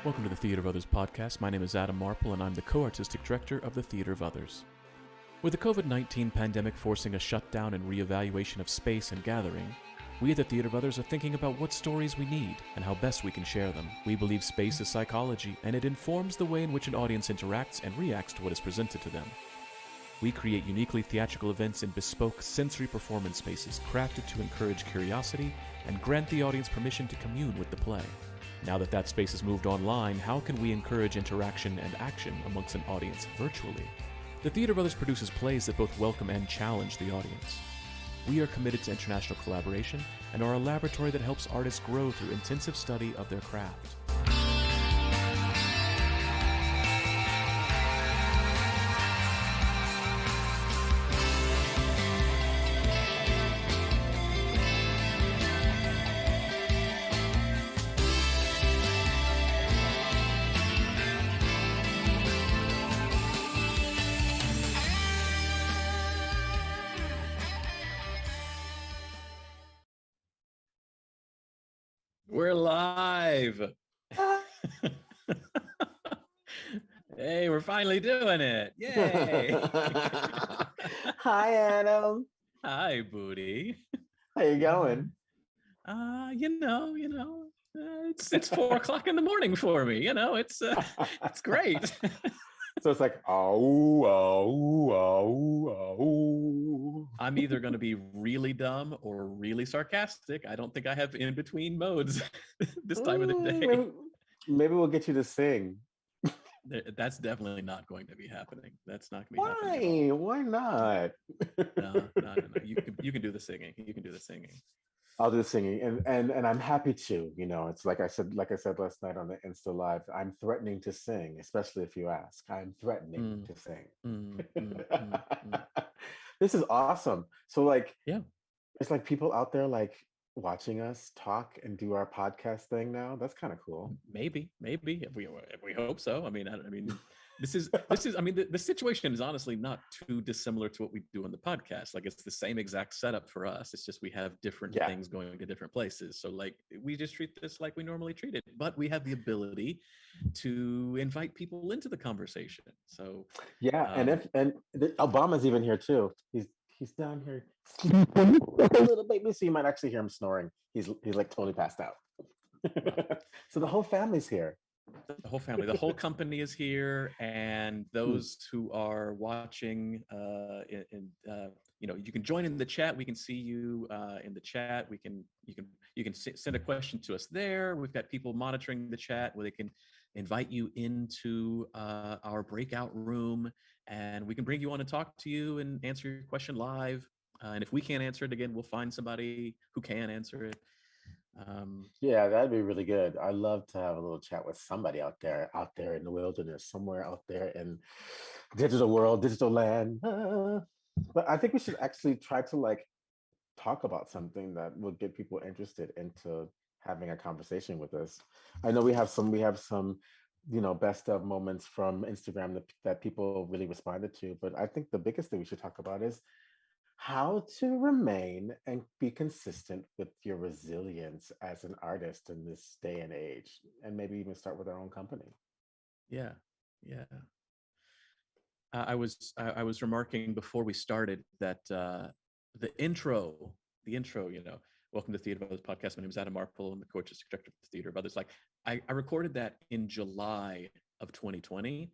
Welcome to the Theater of Others podcast. My name is Adam Marple, and I'm the co-artistic director of the Theater of Others. With the COVID-19 pandemic forcing a shutdown and reevaluation of space and gathering, we at the Theater of Others are thinking about what stories we need and how best we can share them. We believe space is psychology, and it informs the way in which an audience interacts and reacts to what is presented to them. We create uniquely theatrical events in bespoke sensory performance spaces crafted to encourage curiosity and grant the audience permission to commune with the play. Now that that space has moved online, how can we encourage interaction and action amongst an audience virtually? The Theater of Others produces plays that both welcome and challenge the audience. We are committed to international collaboration and are a laboratory that helps artists grow through intensive study of their craft. We're live. Hey, we're finally doing it. Yay. Hi, Adam. Hi, Budi. How you going? It's 4:00 in the morning for me. It's great. So it's like, oh. I'm either going to be really dumb or really sarcastic. I don't think I have in between modes this time of the day. Maybe we'll get you to sing. That's definitely not going to be happening. That's not going to be happening. Why not? No. You can do the singing. You can do the singing. I'll do the singing, and I'm happy to. It's like I said last night on the Insta Live. I'm threatening to sing, especially if you ask. I'm threatening to sing. This is awesome. So yeah, it's like people out there like watching us talk and do our podcast thing now. That's kind of cool. Maybe if we hope so. This is the situation is honestly not too dissimilar to what we do on the podcast. Like, it's the same exact setup for us. It's just we have different things going to different places. So like, we just treat this like we normally treat it, but we have the ability to invite people into the conversation. So and Obama's even here too. He's down here sleeping like a little baby, so you might actually hear him snoring. He's like totally passed out. So the whole family's here. The whole family, the whole company is here, and those who are watching, you can join in the chat. We can see you in the chat. You can send a question to us there. We've got people monitoring the chat where they can invite you into our breakout room, and we can bring you on and talk to you and answer your question live. And if we can't answer it, again, we'll find somebody who can answer it. That'd be really good. I'd love to have a little chat with somebody out there in the wilderness, somewhere out there in digital world, digital land. But I think we should actually try to talk about something that will get people interested into having a conversation with us. I know we have some best of moments from Instagram that people really responded to, but I think the biggest thing we should talk about is how to remain and be consistent with your resilience as an artist in this day and age, and maybe even start with our own company. Yeah. I was remarking before we started that the intro, welcome to the Theater of Others podcast. My name is Adam Marple. I'm the co-artistic director of the Theater of Others. Like, I recorded that in July of 2020.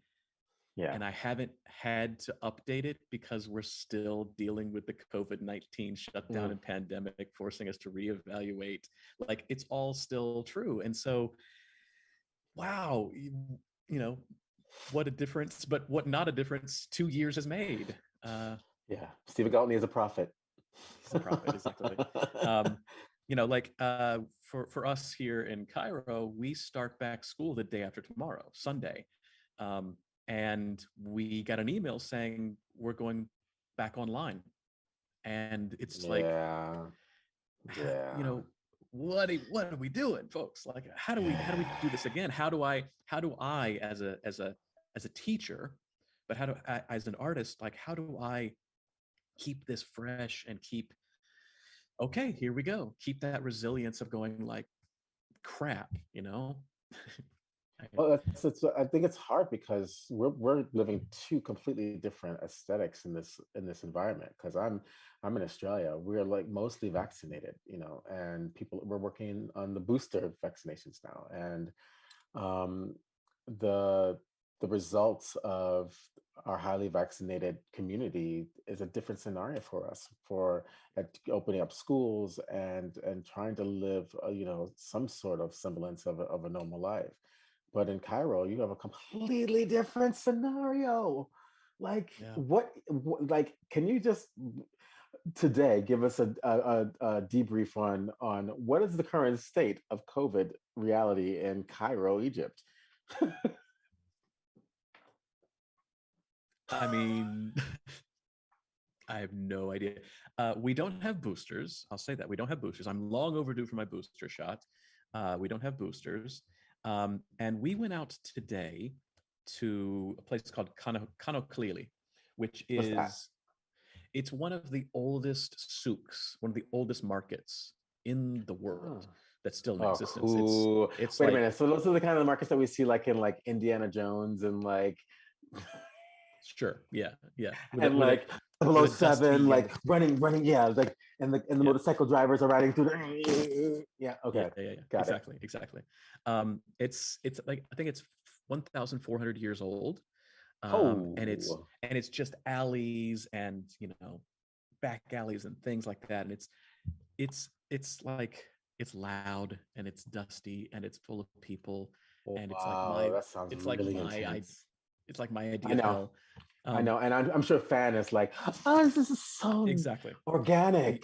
Yeah. And I haven't had to update it because we're still dealing with the COVID-19 shutdown and pandemic, forcing us to reevaluate. Like, it's all still true. And so, wow, what a difference, but what not a difference 2 years has made. Stephen Gualtney is a prophet. He's a prophet, exactly. For us here in Cairo, we start back school the day after tomorrow, Sunday. And we got an email saying we're going back online, and it's what are we doing, folks? Like, how do we do this again? How do I as a teacher, but as an artist, like, how do I keep this fresh and keep here we go, keep that resilience of going like, crap, Well, I think it's hard because we're living two completely different aesthetics in this environment. Because I'm in Australia, we're like mostly vaccinated, and we're working on the booster vaccinations now, and um, the the results of our highly vaccinated community is a different scenario for us for opening up schools and trying to live some sort of semblance of a normal life. But in Cairo you have a completely different scenario. Like Yeah. like can you just today give us a debrief on what is the current state of COVID reality in Cairo, Egypt? I mean, I have no idea. We don't have boosters. I'll say that we don't have boosters. I'm long overdue for my booster shot. We don't have boosters. And we went out today to a place called Kanoklili, which What's that? is, it's one of the oldest souks, one of the oldest markets in the world Oh, that's still in oh, existence. cool. It's Wait a like, minute. So those are the kind of markets that we see like in like Indiana Jones and like sure, yeah, yeah, and like with a 007, dusty and like running, yeah, like and the yeah. motorcycle drivers are riding through the yeah, Yeah, okay. yeah, yeah, Got it. exactly, exactly. It's like, I think it's 1,400 years old, Oh, and it's just alleys and back alleys and things like that, and it's like, it's loud and it's dusty and it's full of people, and wow, that sounds it's like really my intense. it's like my I idea of know. hell. I Um, know, and I'm sure Fan is like, oh, this is so exactly. organic.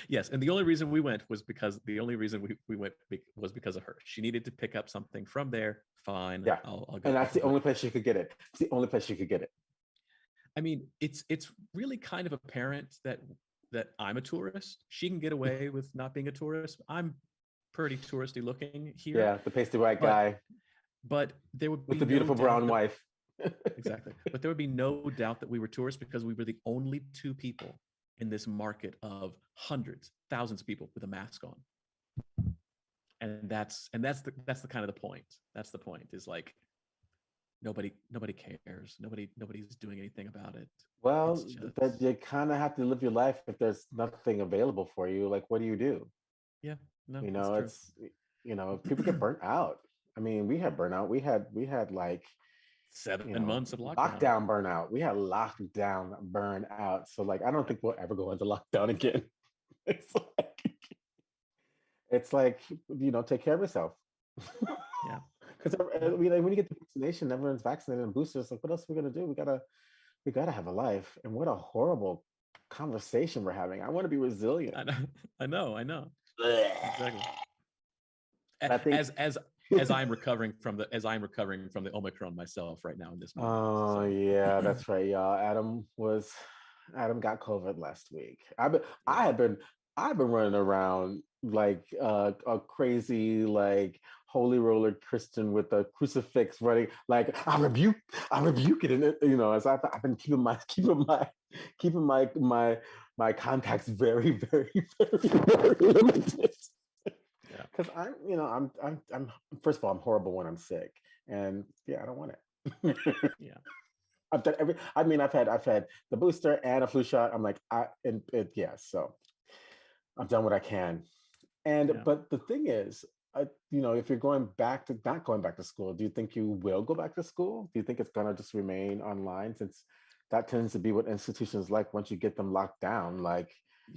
Yes, and the only reason we went was because the only reason we went was because of her. She needed to pick up something from there. Fine, Yeah, I'll and go. that's the But only place you could get it. It's the only place you could get it. I mean, it's really kind of apparent that I'm a tourist. She can get away with not being a tourist. I'm pretty touristy looking here, Yeah, the pasty white but guy there would with be the no beautiful doubt brown that, wife. exactly. But there would be no doubt that we were tourists because we were the only two people in this market of hundreds, thousands of people with a mask on. And that's the kind of the point. That's the point, is like, nobody cares. Nobody's doing anything about it. It's Well, just, that you kind of have to live your life if there's nothing available for you. Like, what do you do? yeah, no, it's true. It's people get burnt out. I mean, we had burnout. We had like 7 months of lockdown. lockdown burnout. We had lockdown burnout. So like, I don't Yeah, think we'll ever go into lockdown again. It's like it's like take care of yourself. yeah, Because yeah. when you get the vaccination, everyone's vaccinated and boosters. Like, what else are we gonna do? We gotta have a life. And what a horrible conversation we're having. I want to be resilient. I know, I know. Exactly. I think. As I'm recovering from the Omicron myself right now in this moment. Oh So yeah, that's right, y'all. Adam got COVID last week. yeah. I've been running around like a crazy like holy roller Christian with a crucifix running like I rebuke it, and as I've been keeping my contacts very very very very limited Yeah. because I'm first of all I'm horrible when I'm sick, and yeah, I don't want it. Yeah. I've done I mean, I've had the booster and a flu shot. I'm like, yeah. So I've done what I can. And Yeah. but the thing is, if you're going back to not going back to school, do you think you will go back to school? Do you think it's gonna just remain online, since that tends to be what institutions like once you get them locked down? Like,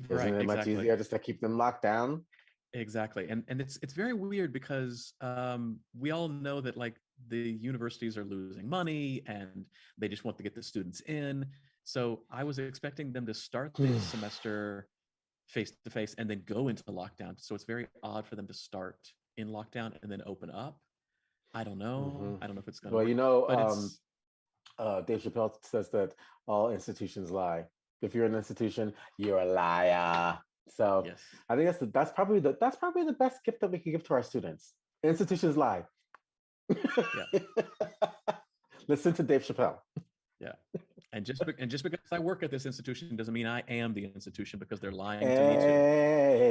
isn't Right. it much Exactly. easier just to keep them locked down? Exactly. And it's very weird because we all know that, like, the universities are losing money and they just want to get the students in. So I was expecting them to start the semester face to face and then go into lockdown. So it's very odd for them to start in lockdown and then open up. I don't know. Hmm. I don't know if it's going to Well, work, but it's, Dave Chappelle says that all institutions lie. If you're an institution, you're a liar. So yes. I think that's probably the best gift that we can give to our students. Institutions lie. Yeah. Listen to Dave Chappelle. Yeah. And just because I work at this institution doesn't mean I am the institution, because they're lying to me too.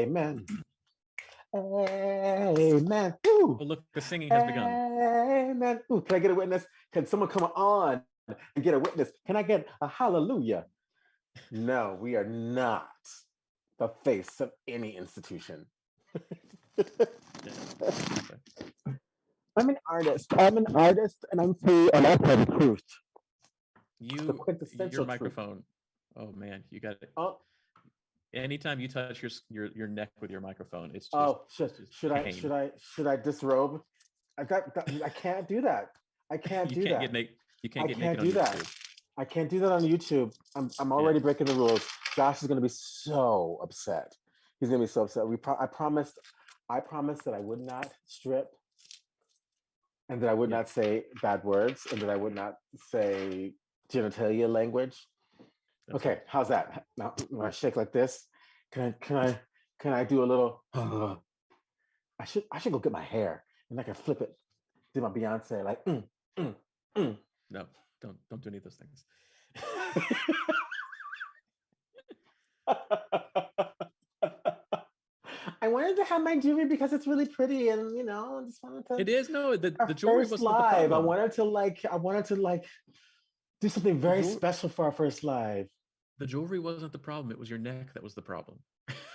Amen. Amen. Ooh. Oh, look, the singing has begun. Amen. Ooh, can I get a witness? Can someone come on and get a witness? Can I get a hallelujah? No, we are not the face of any institution. I'm an artist. And I'm free, and I tell the truth. The quintessential Your microphone. Oh man, you got it. Oh, anytime you touch your neck with your microphone, it's just should I disrobe? I can't do that. I can't do that. You can't get naked do on that. YouTube. I can't do that on YouTube. I'm already breaking the rules. Josh is going to be so upset. He's going to be so upset. I promised that I would not strip, and that I would not say bad words, and that I would not say genitalia language. Okay, right. How's that? Now when I shake like this, can I do a little? I should go get my hair, and I can flip it. Do my Beyonce like. No, don't do any of those things. I wanted to have my jewelry because it's really pretty, and I just wanted to. It is the jewelry wasn't live. the problem. I wanted to do something very special for our first live. The jewelry wasn't the problem. It was your neck that was the problem.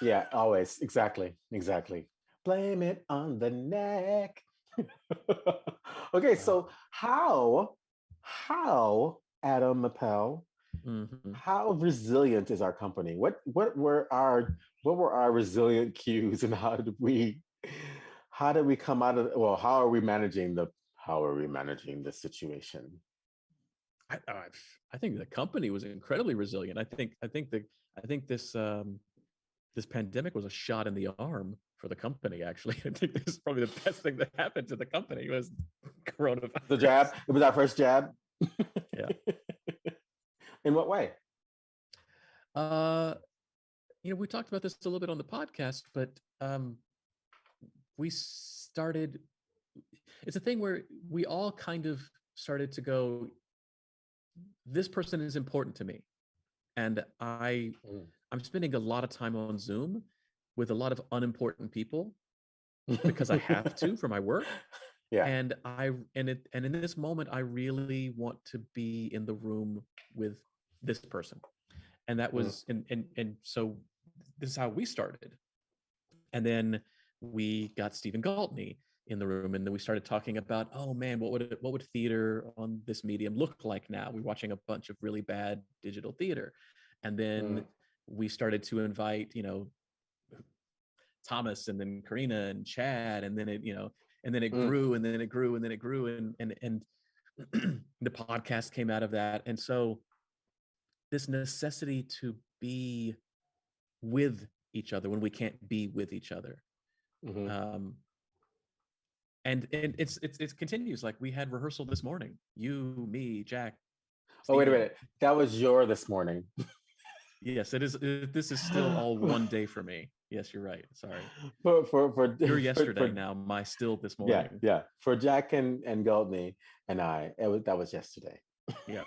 Yeah, always. Exactly. Blame it on the neck. Okay, so how Adam Appel, how resilient is our company? What were our resilient cues, and how did we come out of? Well, how are we managing the situation? I think the company was incredibly resilient. I think this this pandemic was a shot in the arm for the company. Actually, I think this is probably the best thing that happened to the company was coronavirus. The jab. It was our first jab. Yeah. In what way? We talked about this a little bit on the podcast, but we started. It's a thing where we all kind of started to go, this person is important to me, and I'm spending a lot of time on Zoom with a lot of unimportant people because I have to for my work. Yeah. And in this moment, I really want to be in the room with this person, and that was and so this is how we started, and then we got Stephen Gualtney in the room, and then we started talking about, oh man, what would theater on this medium look like now? We're watching a bunch of really bad digital theater, and then we started to invite Thomas, and then Carina and Chad, and then it grew, and then it grew, and then it grew, and the podcast came out of that. And so this necessity to be with each other when we can't be with each other. And it continues. Like, we had rehearsal this morning, you, me, Jack. Steve. Oh, wait a minute. That was your this morning. Yes, it is. This is still all one day for me. Yes, you're right. Sorry. For your yesterday now. My still this morning. Yeah. For Jack and Gualtney and I, that was yesterday. Yeah.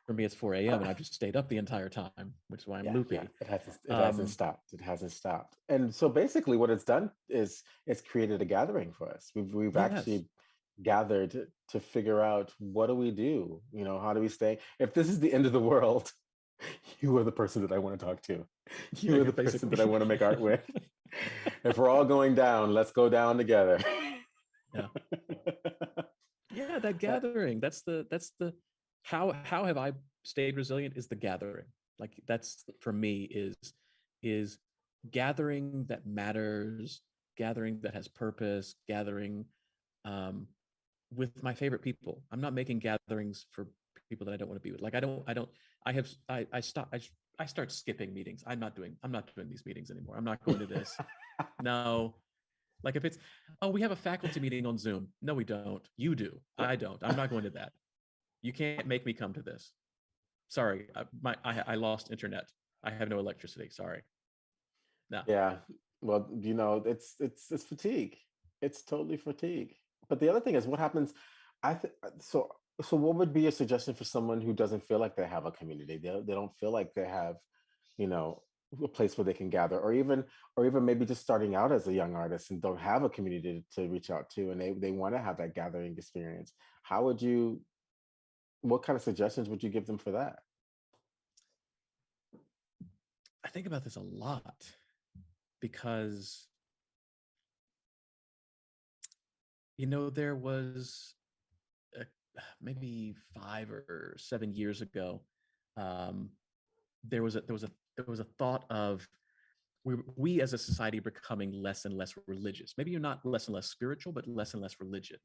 For me, it's 4 a.m. and I've just stayed up the entire time, which is why I'm loopy. Yeah. It hasn't stopped. It hasn't stopped. And so basically, what it's done is it's created a gathering for us. We've actually gathered to figure out, what do we do? How do we stay? If this is the end of the world, you are the person that I want to talk to. You are the person that I want to make art with. If we're all going down, let's go down together. Yeah. Yeah, that gathering. That's the how have I stayed resilient is the gathering. Like, that's for me is gathering that matters, gathering that has purpose, gathering with my favorite people. I'm not making gatherings for people that I don't want to be with. Like, I start skipping meetings. I'm not doing these meetings anymore. I'm not going to this. No. Like, if it's, we have a faculty meeting on Zoom. No, we don't. You do. I don't. I'm not going to that. You can't make me come to this. Sorry. I lost internet. I have no electricity. Sorry. No. Yeah. Well, it's fatigue. It's totally fatigue. But the other thing is, what happens, so what would be a suggestion for someone who doesn't feel like they have a community? They don't feel like they have, a place where they can gather, or even maybe just starting out as a young artist and don't have a community to reach out to, and they want to have that gathering experience. How would you What kind of suggestions would you give them for that? I think about this a lot because, there was uh, maybe 5 or 7 years ago, um, there was a thought of we as a society becoming less and less religious. Maybe you're not less and less spiritual, but less and less religious,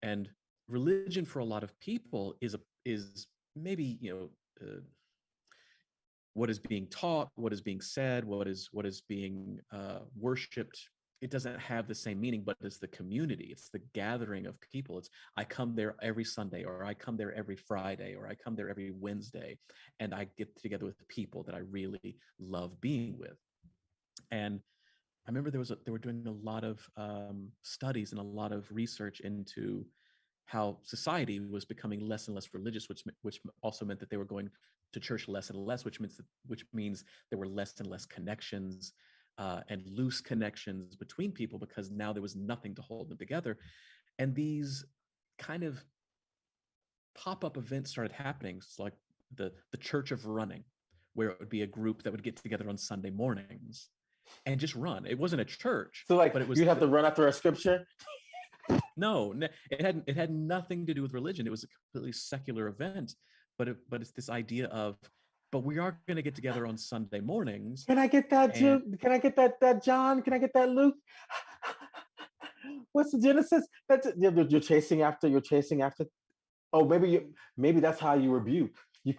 and religion for a lot of people is maybe what is being taught, what is being said, what is being worshipped. It doesn't have the same meaning, but it's the community, it's the gathering of people. It's I come there every Sunday, or I come there every Friday, or I come there every Wednesday, and I get together with people that I really love being with. And I remember they were doing a lot of studies and a lot of research into how society was becoming less and less religious, which also meant that they were going to church less and less, which means there were less and less connections, and loose connections between people, because now there was nothing to hold them together. And these kind of pop-up events started happening. It's like the Church of Running, where it would be a group that would get together on Sunday mornings and just run. It wasn't a church, So like but it was you'd have to run after a scripture. no, it had nothing to do with religion. It was a completely secular event, but it's this idea of, but we are going to get together on Sunday mornings. Can I get that, And Jude? Can I get that John? Can I get that Luke? What's the Genesis? You're chasing after. You're chasing after. Oh, maybe that's how you rebuke. And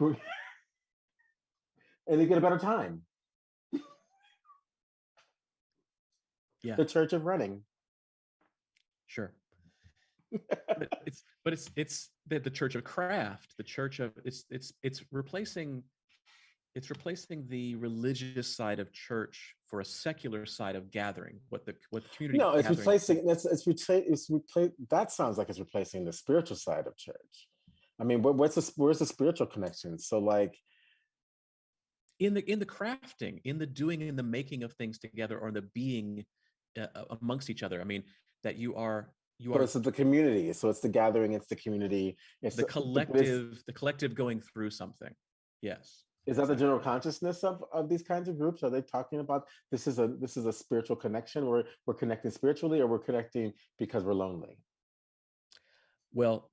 you get a better time. yeah, The Church of Running. sure. But it's the Church of Craft, the Church of it's replacing the religious side of church for a secular side of gathering, what the community No, it's gathering. replacing. It's replace. That sounds like it's replacing the spiritual side of church. I mean, where's the spiritual connection? So like, in the crafting, in the doing and the making of things together, or the being amongst each other. I mean, that you are but it's the community. So it's the gathering. It's the community. It's the collective going through something. Yes. Is that the general consciousness of these kinds of groups? Are they talking about this is a spiritual connection? We're connecting spiritually, or we're connecting because we're lonely? Well,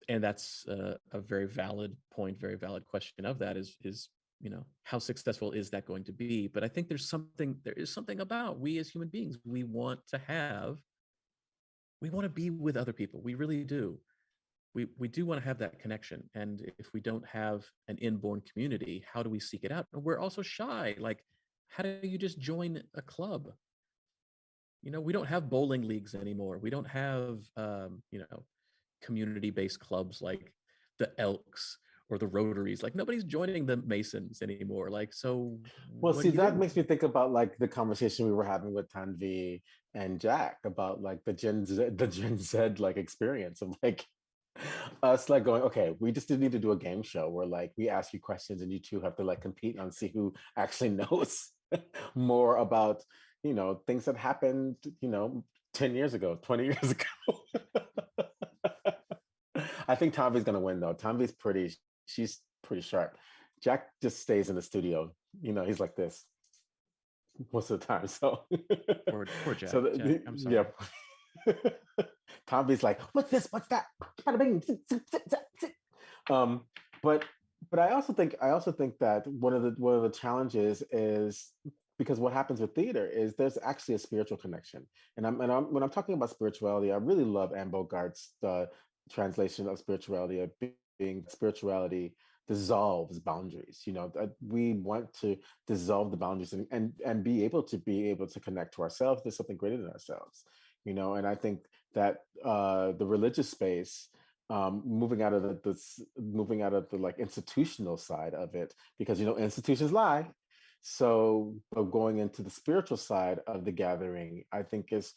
and that's a very valid point, very valid question of that is how successful is that going to be? But I think there is something about we as human beings, we want to be with other people. We really do. We do want to have that connection. And if we don't have an inborn community, how do we seek it out? And we're also shy. Like, how do you just join a club? We don't have bowling leagues anymore. We don't have, community-based clubs like the Elks or the Rotaries. Like, nobody's joining the Masons anymore. Like, so Well, what see, do you that do? makes me think about like the conversation we were having with Tanvi and Jack about like the Gen Z like experience of like us like going, okay, we just need to do a game show where like we ask you questions and you two have to like compete and see who actually knows more about things that happened 10 years ago, 20 years ago. I think Tanvi's gonna win though. She's pretty sharp. Jack just stays in the studio. He's like this most of the time. So, Poor Jack. so Jack, I'm sorry. yeah. Tanvi's like, what's this? What's that? Bada bing. Um, but I also think that one of the challenges is because what happens with theater is there's actually a spiritual connection. And when I'm talking about spirituality, I really love Anne Bogart's translation of spirituality of being spirituality dissolves boundaries. That we want to dissolve the boundaries and be able to connect to ourselves. There's something greater than ourselves. And I think that the religious space, moving out of the like institutional side of it, because institutions lie. So going into the spiritual side of the gathering, I think is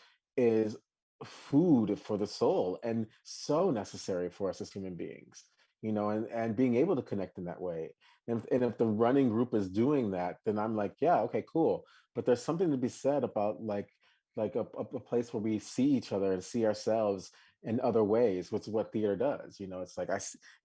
food for the soul and so necessary for us as human beings. and being able to connect in that way. And if the running group is doing that, then I'm like, yeah, okay, cool. But there's something to be said about like a place where we see each other and see ourselves in other ways, which is what theater does. It's like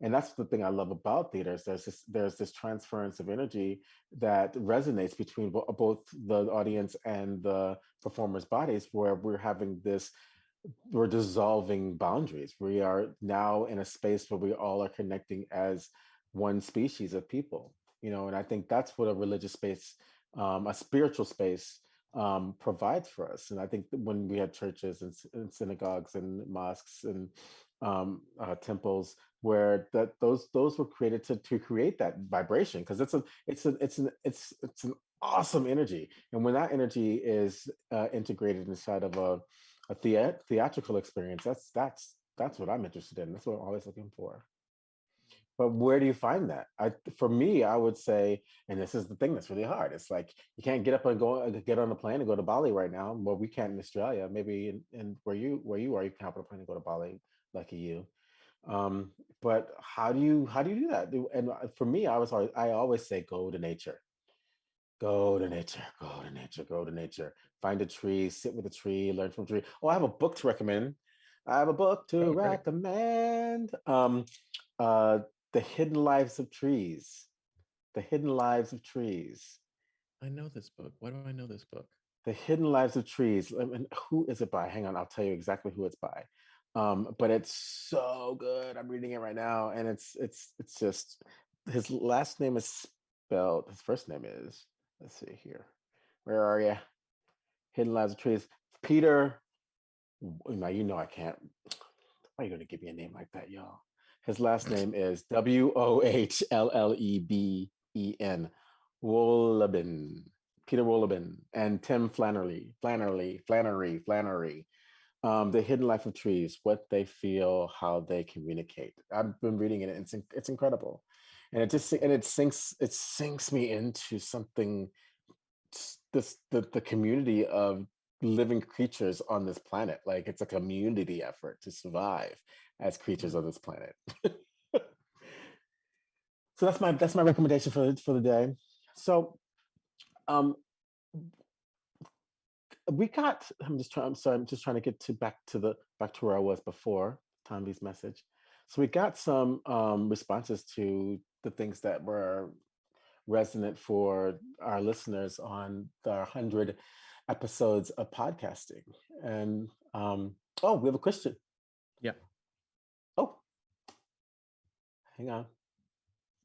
and that's the thing I love about theater is there's this transference of energy that resonates between both the audience and the performers' bodies, where we're dissolving boundaries. We are now in a space where we all are connecting as one species of people, and I think that's what a religious space, a spiritual space, provides for us. And I think that when we had churches and synagogues and mosques and temples, where those were created to create that vibration, because it's an awesome energy. And when that energy is integrated inside of a theatrical experience, that's what I'm interested in. That's what I'm always looking for. But where do you find that? For me, I would say, and this is the thing that's really hard. It's like you can't get up and get on a plane and go to Bali right now. Well, we can't in Australia. Maybe in where you are, you can hop on a plane and go to Bali. Lucky you. Um, but how do you do that? And for me, I always say go to nature. Go to nature. Go to nature. Go to nature. Find a tree. Sit with a tree. Learn from a tree. Oh, I have a book to recommend. I have a book to Oh, great. recommend. Uh, The Hidden Lives of Trees. The Hidden Lives of Trees. I know this book. Why do I know this book? The Hidden Lives of Trees. And who is it by? Hang on, I'll tell you exactly who it's by. But it's so good. I'm reading it right now, and it's just his last name is spelled. His first name is. Let's see here. Where are you? Hidden Lives of Trees. Peter. Now I can't. Why are you going to give me a name like that, y'all? His last name is Wohlleben. Wolleben. Peter Wolleben and Tim Flannery. The Hidden Life of Trees: What They Feel, How They Communicate. I've been reading it. And it's incredible, and it sinks me into something. The community of living creatures on this planet. Like it's a community effort to survive as creatures on this planet. So that's my recommendation for the day. So um we got I'm sorry, I'm just trying to get back to where I was before Tanvi's message. So we got some responses to the things that were resonant for our listeners on the 100 episodes of podcasting. And oh, we have a question. Yeah. Oh, hang on.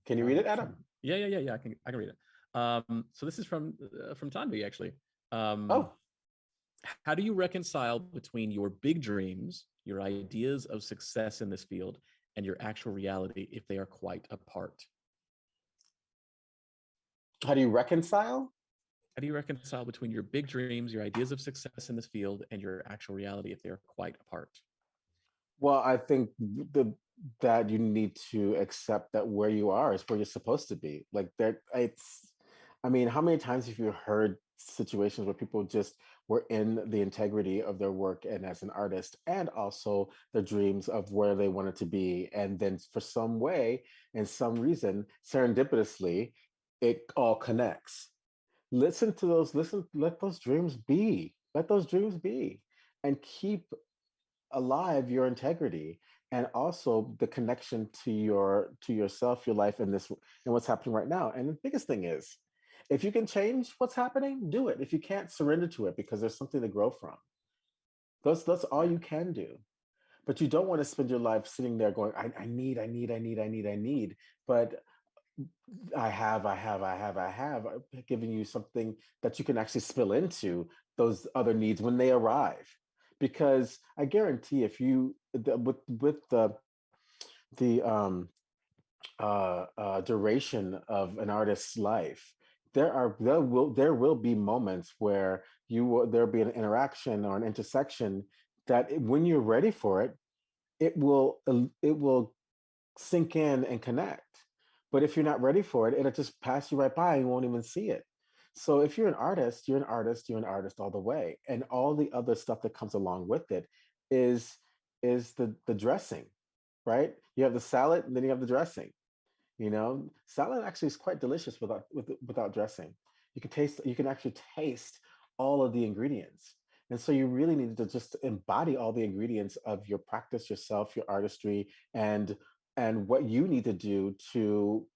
Can you read it, Adam? Yeah. I can read it. So this is from Tanvi, actually. Oh, How do you reconcile between your big dreams, your ideas of success in this field, and your actual reality if they are quite apart? how do you reconcile? How do you reconcile between your big dreams, your ideas of success in this field, and your actual reality if they are quite apart? Well, I think that you need to accept that where you are is where you're supposed to be. Like that, I mean, how many times have you heard situations where people just were in the integrity of their work and as an artist, and also the dreams of where they wanted to be, and then for some way and some reason, serendipitously, it all connects. Let those dreams be. Let those dreams be, and keep alive your integrity, and also the connection to yourself, your life, and what's happening right now. And the biggest thing is, if you can change what's happening, do it. If you can't, surrender to it, because there's something to grow from. That's all you can do. But you don't want to spend your life sitting there going, I need. But I have given you something that you can actually spill into those other needs when they arrive. Because I guarantee, if you with the duration of an artist's life, there will be moments where there'll be an interaction or an intersection that when you're ready for it, it will sink in and connect. But if you're not ready for it, it'll just pass you right by and you won't even see it. So if you're an artist, you're an artist, you're an artist all the way. And all the other stuff that comes along with it is the dressing, right? You have the salad, and then you have the dressing. Salad actually is quite delicious without dressing. You can actually taste all of the ingredients. And so you really need to just embody all the ingredients of your practice, yourself, your artistry, and what you need to do to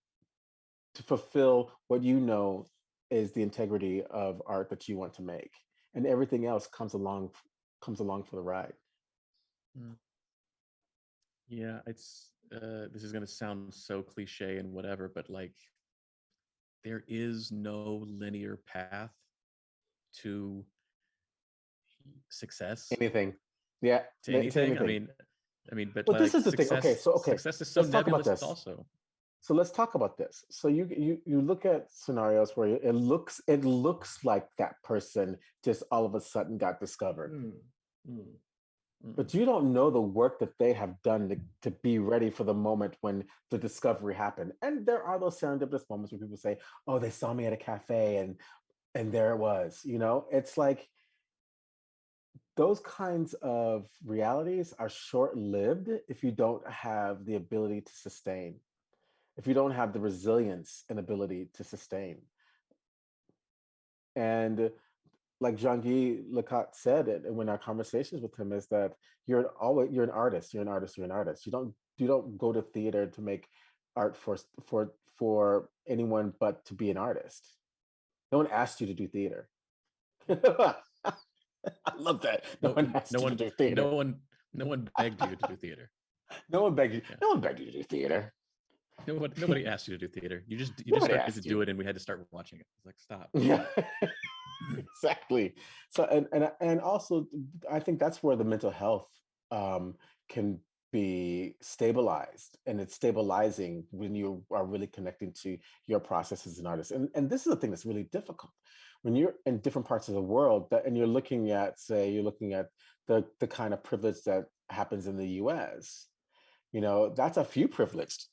fulfill what is the integrity of art that you want to make. And everything else comes along for the ride. Mm. Yeah, it's this is going to sound so cliche and whatever, but like there is no linear path to success, Anything. Yeah, to to anything. anything. But But this like is the thing. Okay, success is so let's talk about nebulous this. also. So let's talk about this. So you look at scenarios where it looks like that person just all of a sudden got discovered. But you don't know the work that they have done to be ready for the moment when the discovery happened. And there are those serendipitous moments where people say, "Oh, they saw me at a cafe and there it was." It's like those kinds of realities are short-lived if you don't have the ability to sustain, if you don't have the resilience and ability to sustain. And like Jean-Guy Lecoq said it when our conversations with him, is that you're an artist, you're an artist, you're an artist. You don't go to theater to make art for anyone but to be an artist. No one asked you to do theater. I love that. No one asked you to do theater. No one begged you to do theater. No one begged you. Yeah. No one begged you to do theater. Nobody asked you to do theater. You just Nobody started to asked do you. it, and we had to start watching it. It's like, stop. Yeah, exactly. So and also, I think that's where the mental health can be stabilized, and it's stabilizing when you are really connecting to your process as an artist. And this is the thing that's really difficult when you're in different parts of the world, and you're looking at the kind of privilege that happens in the US. That's a few privileged.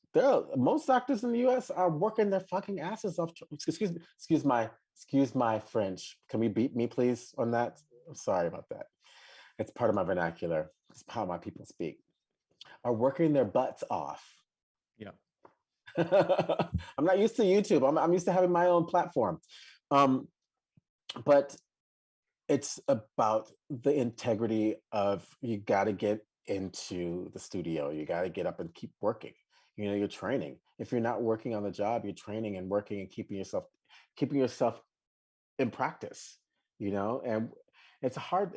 Most actors in the US are working their fucking asses off. Excuse my French. Can we beat me, please, on that? I'm sorry about that. It's part of my vernacular. It's how my people speak. Are working their butts off. Yeah. I'm not used to YouTube. I'm used to having my own platform. But it's about the integrity of, you got to get into the studio. You got to get up and keep working. You're training. If you're not working on the job, you're training and working and keeping yourself in practice. And it's a hard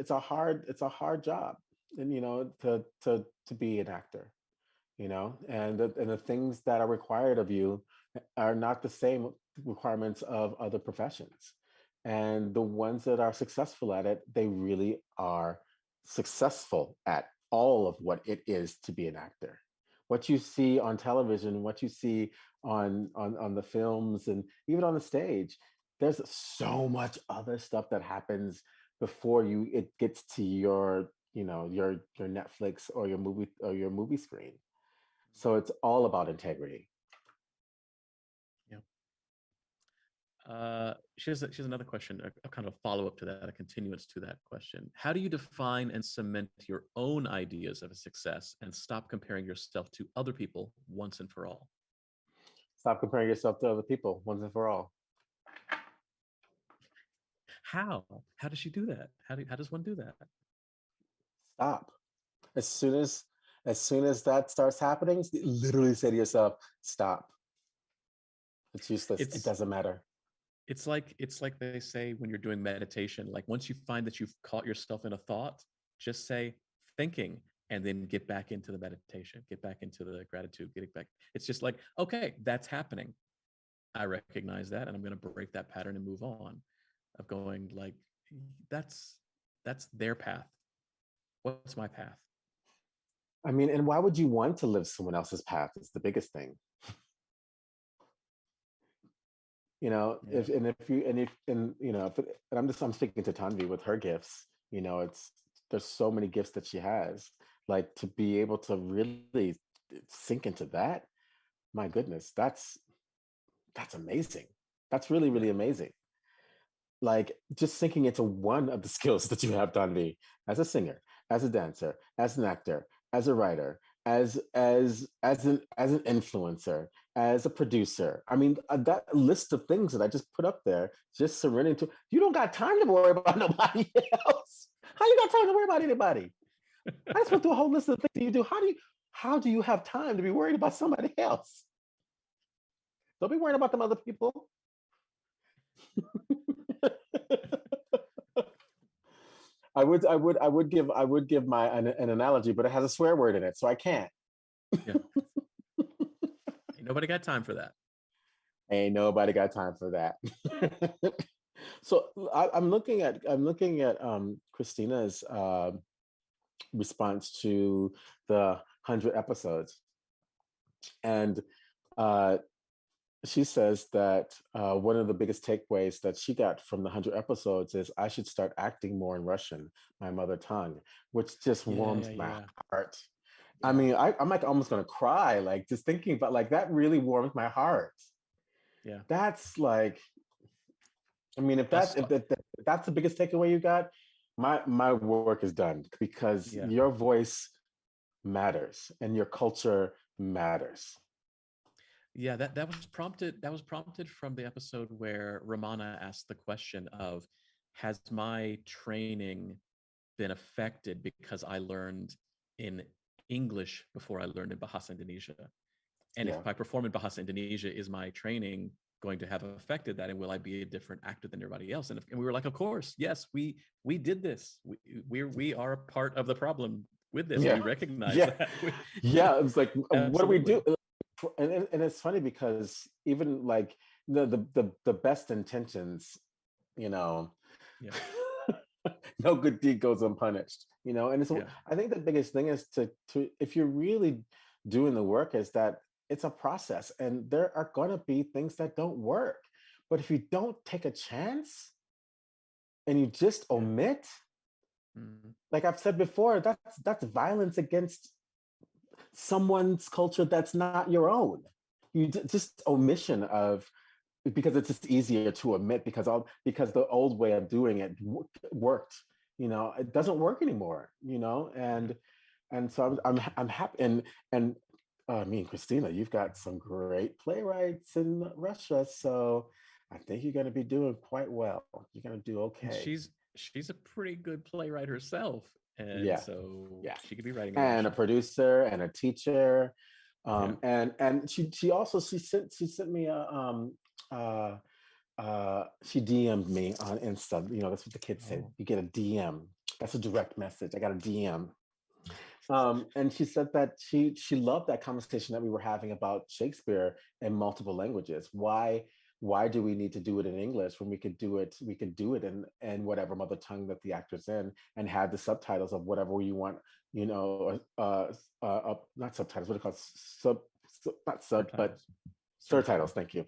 job, and to be an actor. And the things that are required of you are not the same requirements of other professions. And the ones that are successful at it, they really are successful at all of what it is to be an actor. What you see on television, what you see on the films, and even on the stage, there's so much other stuff that happens before it gets to your Netflix or your movie screen. So it's all about integrity. She has another question, a kind of follow-up to that, a continuance to that question. How do you define and cement your own ideas of a success and stop comparing yourself to other people once and for all? Stop comparing yourself to other people once and for all. How does she do that? How does one do that? Stop. As soon as that starts happening, literally say to yourself, stop. It's useless. It doesn't matter. It's like they say when you're doing meditation, like once you find that you've caught yourself in a thought, just say thinking, and then get back into the meditation, get back into the gratitude, get it back. It's just like, okay, that's happening. I recognize that, and I'm going to break that pattern and move on. Of going like, that's their path. What's my path? I mean, and why would you want to live someone else's path? Is the biggest thing. Yeah. I'm speaking to Tanvi with her gifts. There's so many gifts that she has. Like, to be able to really sink into that, my goodness, that's amazing. That's really, really amazing. Like, just sinking into one of the skills that you have, Tanvi, as a singer, as a dancer, as an actor, as a writer, as an influencer, as a producer. I mean, that list of things that I just put up there, just surrendering to. You don't got time to worry about nobody else. How you got time to worry about anybody? I just went through a whole list of things that you do. How do you have time to be worried about somebody else? Don't be worried about them other people. I would give my an analogy, but it has a swear word in it, so I can't. Yeah. Ain't nobody got time for that. Ain't nobody got time for that. So I'm looking at Christina's response to the 100 episodes, and uh, she says that one of the biggest takeaways that she got from the 100 episodes is I should start acting more in Russian, my mother tongue, which just warms my heart. I mean, I'm like almost gonna cry, like just thinking about like that really warms my heart. Yeah. That's like, I mean, if that's the biggest takeaway you got, my work is done because your voice matters and your culture matters. Yeah, that was prompted from the episode where Ramana asked the question of, has my training been affected because I learned in English before I learned in Bahasa Indonesia? And if I perform in Bahasa Indonesia, is my training going to have affected that? And will I be a different actor than everybody else? And we were like, of course, yes, we did this. We are a part of the problem with this. We recognize that. It's like, what do we do? And it's funny because even like the best intentions, you know, no good deed goes unpunished, you know. And so I think the biggest thing is to if you're really doing the work, is that it's a process and there are going to be things that don't work. But if you don't take a chance and you just omit, like I've said before, that's violence against someone's culture that's not your own. Just omission of, because it's just easier to omit because the old way of doing it worked. You know, it doesn't work anymore. You know, and so I'm happy. And me and Christina, you've got some great playwrights in Russia, so I think you're going to be doing quite well. You're going to do okay. And she's a pretty good playwright herself, and so she could be writing. And a producer and a teacher, and she sent me she DM'd me on Insta. You know, that's what the kids say. You get a DM. That's a direct message. I got a DM. And she said that she loved that conversation that we were having about Shakespeare in multiple languages. Why do we need to do it in English when we could do it in whatever mother tongue that the actor's in, and have the subtitles of whatever you want, you know, not subtitles, what are it called? Not sub, but surtitles. Thank you.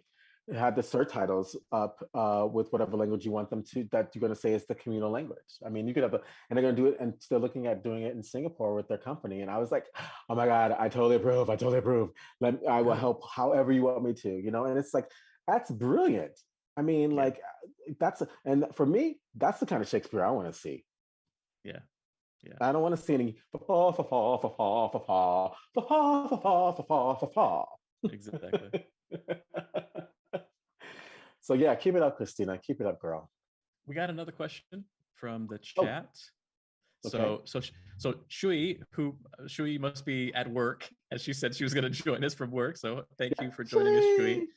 Have the surtitles up with whatever language you want them to, that you're going to say is the communal language. I mean, you could have and they're going to do it, and they're looking at doing it in Singapore with their company. And I was like, oh my God, I totally approve. I will help however you want me to, you know. And it's like, that's brilliant. I mean, like and for me, that's the kind of Shakespeare I want to see. Yeah. I don't want to see any exactly. So yeah, keep it up, Christina. Keep it up, girl. We got another question from the chat. So Shui must be at work, as she said she was going to join us from work. So thank you for joining us, Shui.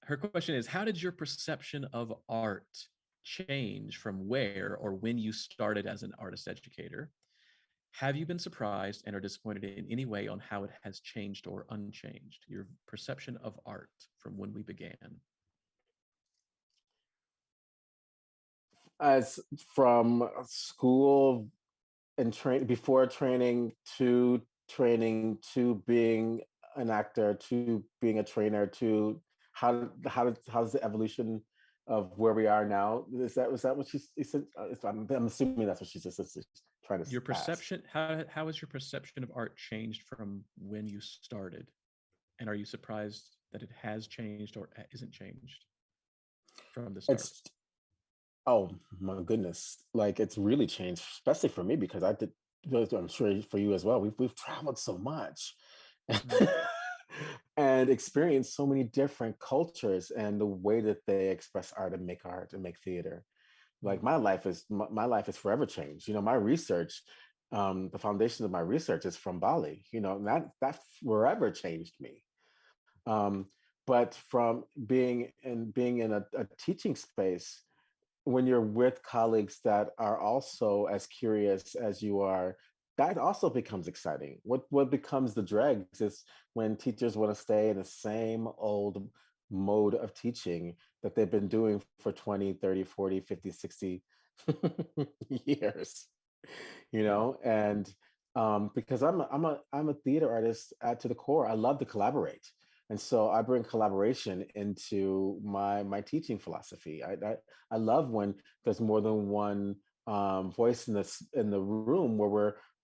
Her question is, how did your perception of art change from where or when you started as an artist educator? Have you been surprised and are disappointed in any way on how it has changed or unchanged? Your perception of art from when we began. As from school and before training to being an actor to being a trainer to how's the evolution of where we are now? Was that what she said? I'm assuming that's what she's just trying to. Your perception. How has your perception of art changed from when you started, and are you surprised that it has changed or isn't changed from the start? Oh my goodness, like it's really changed, especially for me, because I'm sure for you as well, we've traveled so much Mm. and experienced so many different cultures and the way that they express art and make theater. Like Mm. my life is forever changed. My research, the foundation of my research is from Bali. That forever changed me. Um, but from being in a teaching space, when you're with colleagues that are also as curious as you are, that also becomes exciting. What becomes the dregs is when teachers want to stay in the same old mode of teaching that they've been doing for 20, 30, 40, 50, 60 years. Yeah. And because I'm a theater artist to the core. I love to collaborate, and so I bring collaboration into my teaching philosophy. I love when there's more than one voice in the room where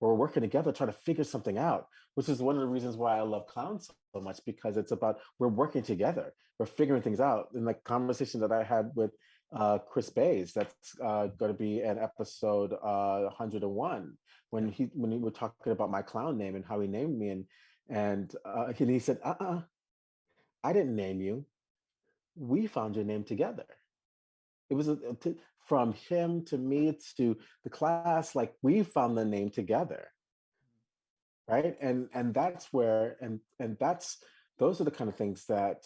we're working together trying to figure something out, which is one of the reasons why I love clowns so much, because it's about we're working together, we're figuring things out. In the conversation that I had with Chris Bays, that's going to be an episode 101, Yeah. when he were talking about my clown name and how he named me, and he said, I didn't name you. We found your name together. It was from him to me to the class, like we found the name together, right? And that's where and that's those are the kind of things that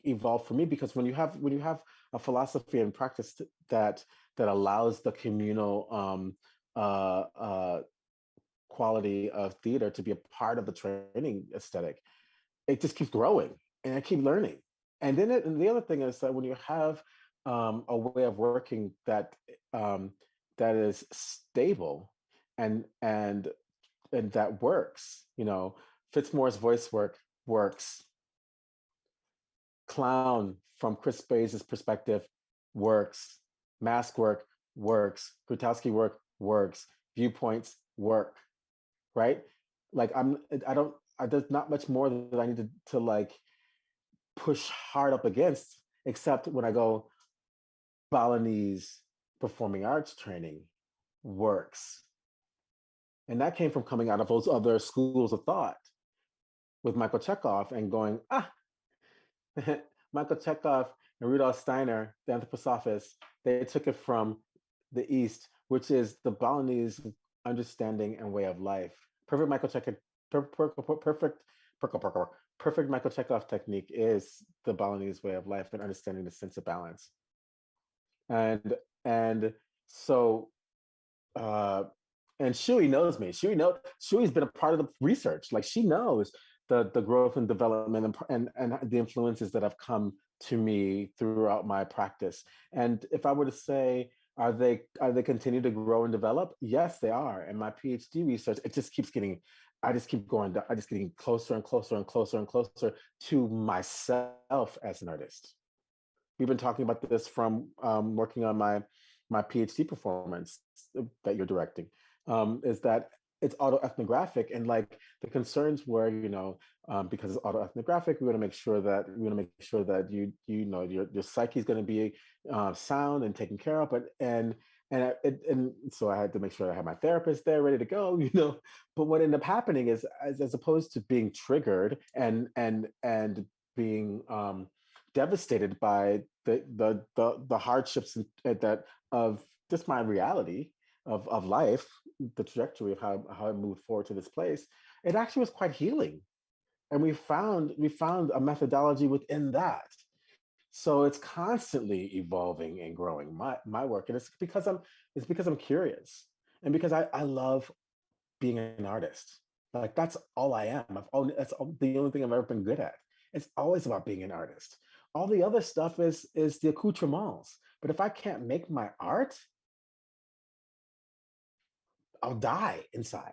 evolve for me, because when you have a philosophy and practice that allows the communal uh, uh, quality of theater to be a part of the training aesthetic, it just keeps growing and I keep learning. And the other thing is that when you have a way of working um, that is stable and and that works, Fitzmore's voice work works. Clown from Chris Bays' perspective works. Mask work works. Grotowski work works. Viewpoints work, right? Like I don't there's not much more that I need to like push hard up against, except when I go Balinese performing arts training works. And that came from coming out of those other schools of thought with Michael Chekhov and going, Michael Chekhov and Rudolf Steiner, the anthroposophists, they took it from the East, which is the Balinese understanding and way of life. Perfect Michael Chekhov, perfect, perfect Michael Chekhov technique is the Balinese way of life and understanding the sense of balance. And so uh, and Shui knows me. Shui's been a part of the research. Like she knows the growth and development and the influences that have come to me throughout my practice. And if I were to say, are they continue to grow and develop? Yes, they are. And my PhD research, it just keeps getting, I just keep going, I just getting closer and closer and closer and closer to myself as an artist. We've been talking about this from working on my PhD performance that you're directing, is that it's autoethnographic, and like the concerns were, because it's autoethnographic, we want to make sure that your psyche is going to be sound and taken care of, and so I had to make sure I had my therapist there ready to go, But what ended up happening is, as opposed to being triggered and being devastated by the hardships that of just my reality of life, the trajectory of how I moved forward to this place, it actually was quite healing. And we found a methodology within that. So it's constantly evolving and growing my work. And it's because I'm curious. And because I love being an artist. Like that's all I am. That's the only thing I've ever been good at. It's always about being an artist. All the other stuff is the accoutrements. But if I can't make my art, I'll die inside.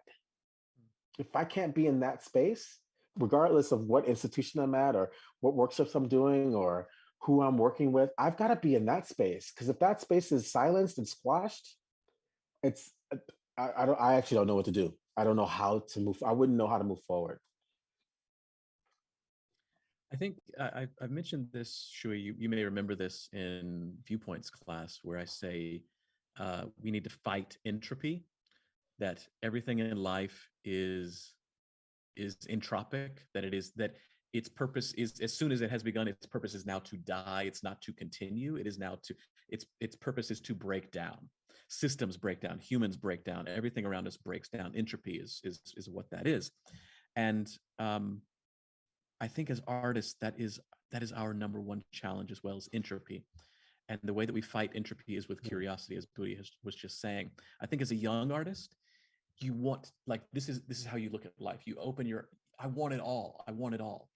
If I can't be in that space, regardless of what institution I'm at or what workshops I'm doing or who I'm working with, I've got to be in that space. Because if that space is silenced and squashed, it's I actually don't know what to do. I don't know how to move. I wouldn't know how to move forward. I think I've mentioned this, Shui. You may remember this in Viewpoints class, where I say we need to fight entropy. that everything in life is entropic, that its purpose is, as soon as it has begun, its purpose is now to die. It's not to continue. It is now to, its purpose is to break down. Systems break down, humans break down, everything around us breaks down. Entropy is what that is. And I think as artists, that is our number one challenge, as well as entropy. And the way that we fight entropy is with curiosity, as Budi was just saying. I think as a young artist, you want, like, this is how you look at life. You open your, I want it all. I want it all.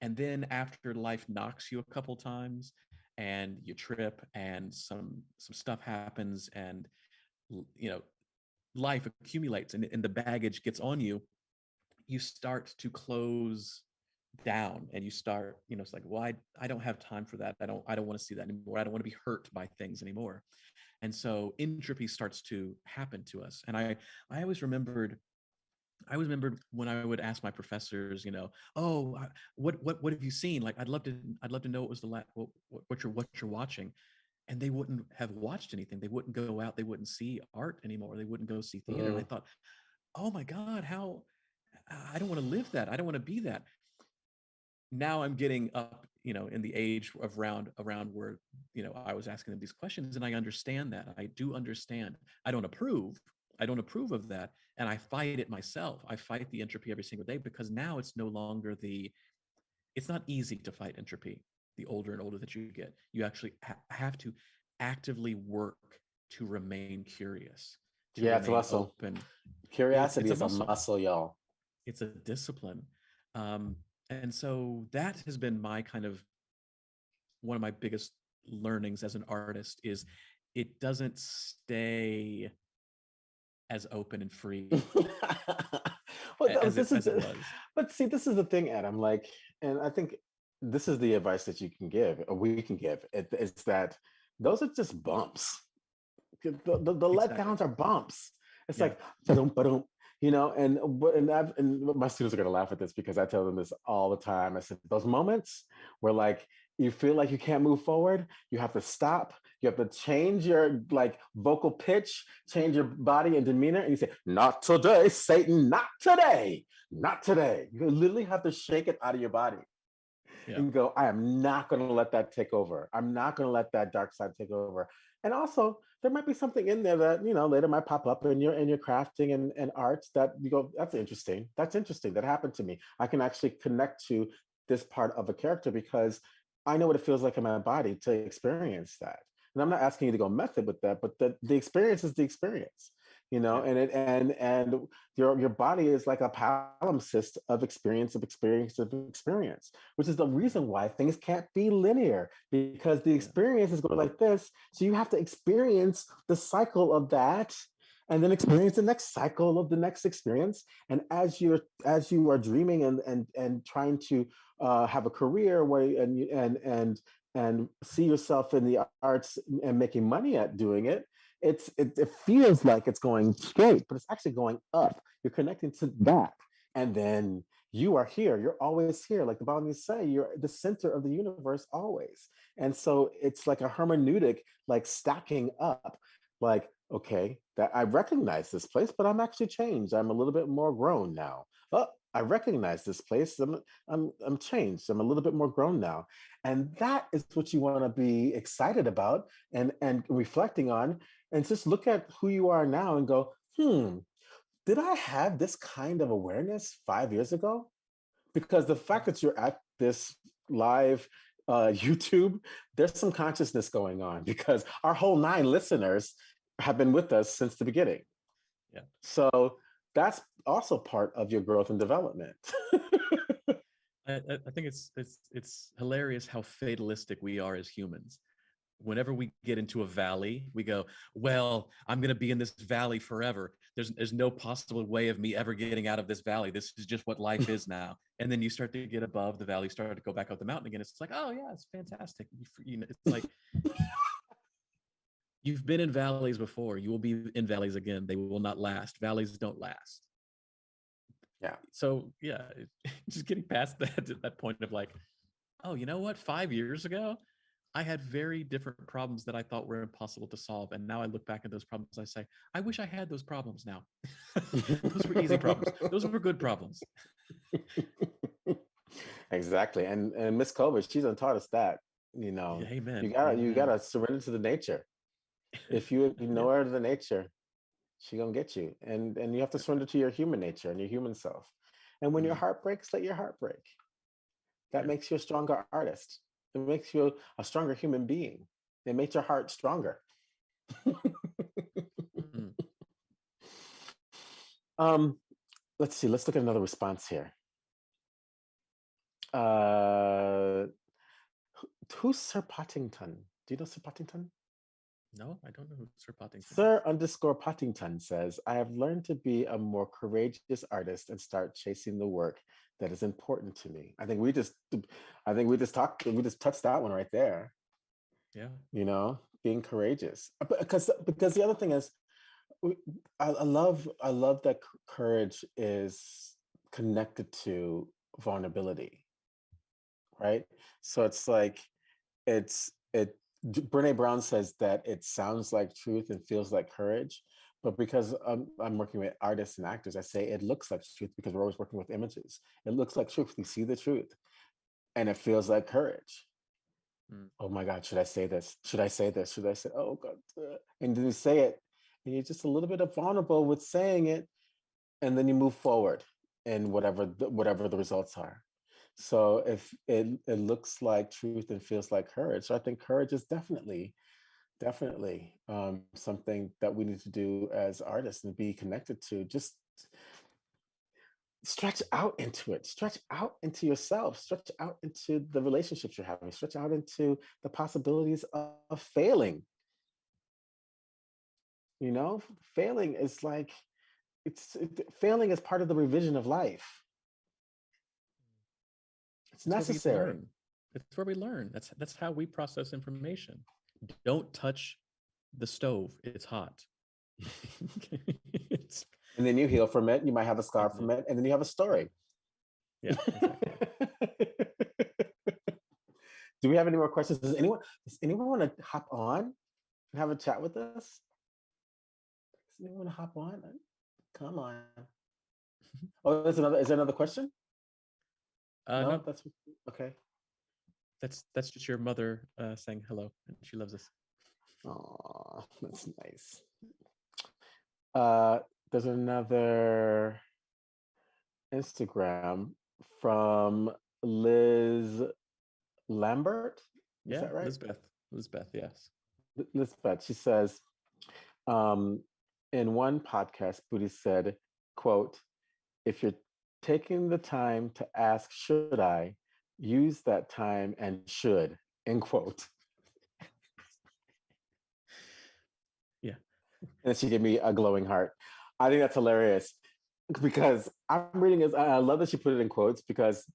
And then after life knocks you a couple times and you trip and some stuff happens, and life accumulates, and the baggage gets on you, you start to close down, and you start, it's like, well, I don't have time for that. I don't want to see that anymore. I don't want to be hurt by things anymore. And so entropy starts to happen to us. And I always remembered when I would ask my professors, oh, what have you seen? Like, I'd love to know what was what you're watching. And they wouldn't have watched anything. They wouldn't go out. They wouldn't see art anymore. They wouldn't go see theater. And I thought, oh my God, I don't want to live that. I don't want to be that. Now I'm getting up, in the age of around where, I was asking them these questions, and I understand that. I do understand. I don't approve of that. And I fight it myself. I fight the entropy every single day, because now it's no longer it's not easy to fight entropy. The older and older that you get, you actually have to actively work to remain curious, to it's a remain muscle. open. Curiosity is a muscle, y'all. It's a discipline. And so that has been my kind of, one of my biggest learnings as an artist, is it doesn't stay as open and free as it was. But see, this is the thing, Adam, like, and I think this is the advice that you can give, or we can give. It's that those are just bumps. The letdowns are bumps. It's like, ba-dum, and my students are going to laugh at this, because I tell them this all the time. I said, those moments where, like, you feel like you can't move forward, you have to stop. You have to change your, like, vocal pitch, change your body and demeanor, and you say, "Not today, Satan! Not today! Not today!" You literally have to shake it out of your body and go, "I am not going to let that take over. I'm not going to let that dark side take over." And also, there might be something in there that, later might pop up in your crafting and arts that you go, "That's interesting. That's interesting. That happened to me. I can actually connect to this part of a character, because I know what it feels like in my body to experience that." And I'm not asking you to go method with that, but the experience is the experience, and your body is like a palimpsest of experience, which is the reason why things can't be linear, because the experience is going like this. So you have to experience the cycle of that, and then experience the next cycle of the next experience. And as you are dreaming and trying to have a career where and see yourself in the arts and making money at doing it, it feels like it's going straight, but it's actually going up. You're connecting to that, and then you are here. You're always here, like the Balinese say. You're the center of the universe always, and so it's like a hermeneutic, like stacking up. Like, okay, that I recognize this place, but I'm actually changed. I'm a little bit more grown now. Oh, I recognize this place. I'm changed. I'm a little bit more grown now. And that is what you want to be excited about and reflecting on. And just look at who you are now and go, did I have this kind of awareness 5 years ago? Because the fact that you're at this live YouTube, there's some consciousness going on, because our whole 9 listeners have been with us since the beginning. Yeah. So that's also part of your growth and development. I think it's hilarious how fatalistic we are as humans. Whenever we get into a valley, we go, well, I'm going to be in this valley forever. There's no possible way of me ever getting out of this valley. This is just what life is now. And then you start to get above the valley, start to go back up the mountain again. It's like, oh yeah, it's fantastic. It's like, you've been in valleys before. You will be in valleys again. They will not last. Valleys don't last. Yeah. So yeah, just getting past that point of like, oh, you know what? 5 years ago, I had very different problems that I thought were impossible to solve. And now I look back at those problems, I say, I wish I had those problems now. Those were easy problems. Those were good problems. Exactly. And Miss COVID, she's done taught us that, you know, Amen. you Amen. gotta surrender to the nature. If you ignore her to the nature, she gonna get you. And you have to surrender to your human nature and your human self. And when your heart breaks, let your heart break. That makes you a stronger artist. It makes you a stronger human being. It makes your heart stronger. Let's see. Let's look at another response here. Who's Sir Pottington? Do you know Sir Pottington? No, I don't know who Sir Pottington is. Sir_Pottington says, I have learned to be a more courageous artist and start chasing the work that is important to me. I think we just touched that one right there. Yeah. You know, being courageous. Because the other thing is, I love that courage is connected to vulnerability, right? So it's like, Brene Brown says that it sounds like truth and feels like courage, but because I'm working with artists and actors, I say it looks like truth because we're always working with images. It looks like truth. We see the truth, and it feels like courage. Oh my God, should I say this? Should I say this? Should I say? Oh God, and then you say it, and you're just a little bit vulnerable with saying it, and then you move forward, and whatever the results are. So if it looks like truth and feels like courage, so I think courage is definitely something that we need to do as artists and be connected to. Just stretch out into it, stretch out into yourself, stretch out into the relationships you're having, stretch out into the possibilities of failing. You know, failing is like, failing is part of the revision of life. It's necessary. It's where we learn. That's how we process information. Don't touch the stove. It's hot. And then you heal from it. You might have a scar from it, and then you have a story. Yeah. Exactly. Do we have any more questions? Does anyone want to hop on and have a chat with us? Does anyone want to hop on? Come on. Oh, is there another question? No, that's okay. That's just your mother saying hello, and she loves us. Oh, that's nice. There's another Instagram from Liz Lambert. Is that right? Lisbeth, yes. Lisbeth, she says, in one podcast, Budi said, quote, if you're taking the time to ask, should I, use that time and should, end quote. Yeah. And she gave me a glowing heart. I think that's hilarious because I'm reading this. I love that she put it in quotes because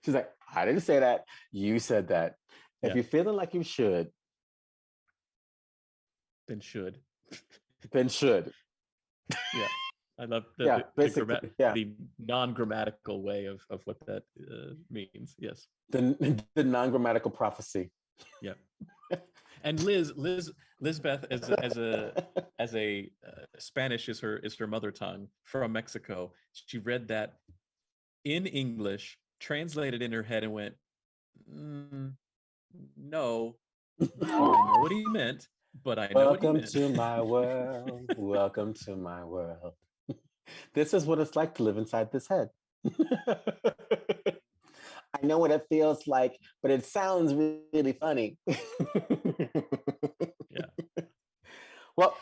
she's like, I didn't say that. You said that. If you're feeling like you should, then should. Then should. Yeah. I love the non-grammatical way of what that means. Yes. The non-grammatical prophecy. Yeah. And Lisbeth as a Spanish is her mother tongue, from Mexico. She read that in English, translated in her head, and went, no, I know what he meant, but I know what he meant. Welcome to my world. Welcome to my world. This is what it's like to live inside this head. I know what it feels like, but it sounds really funny. Yeah. Well,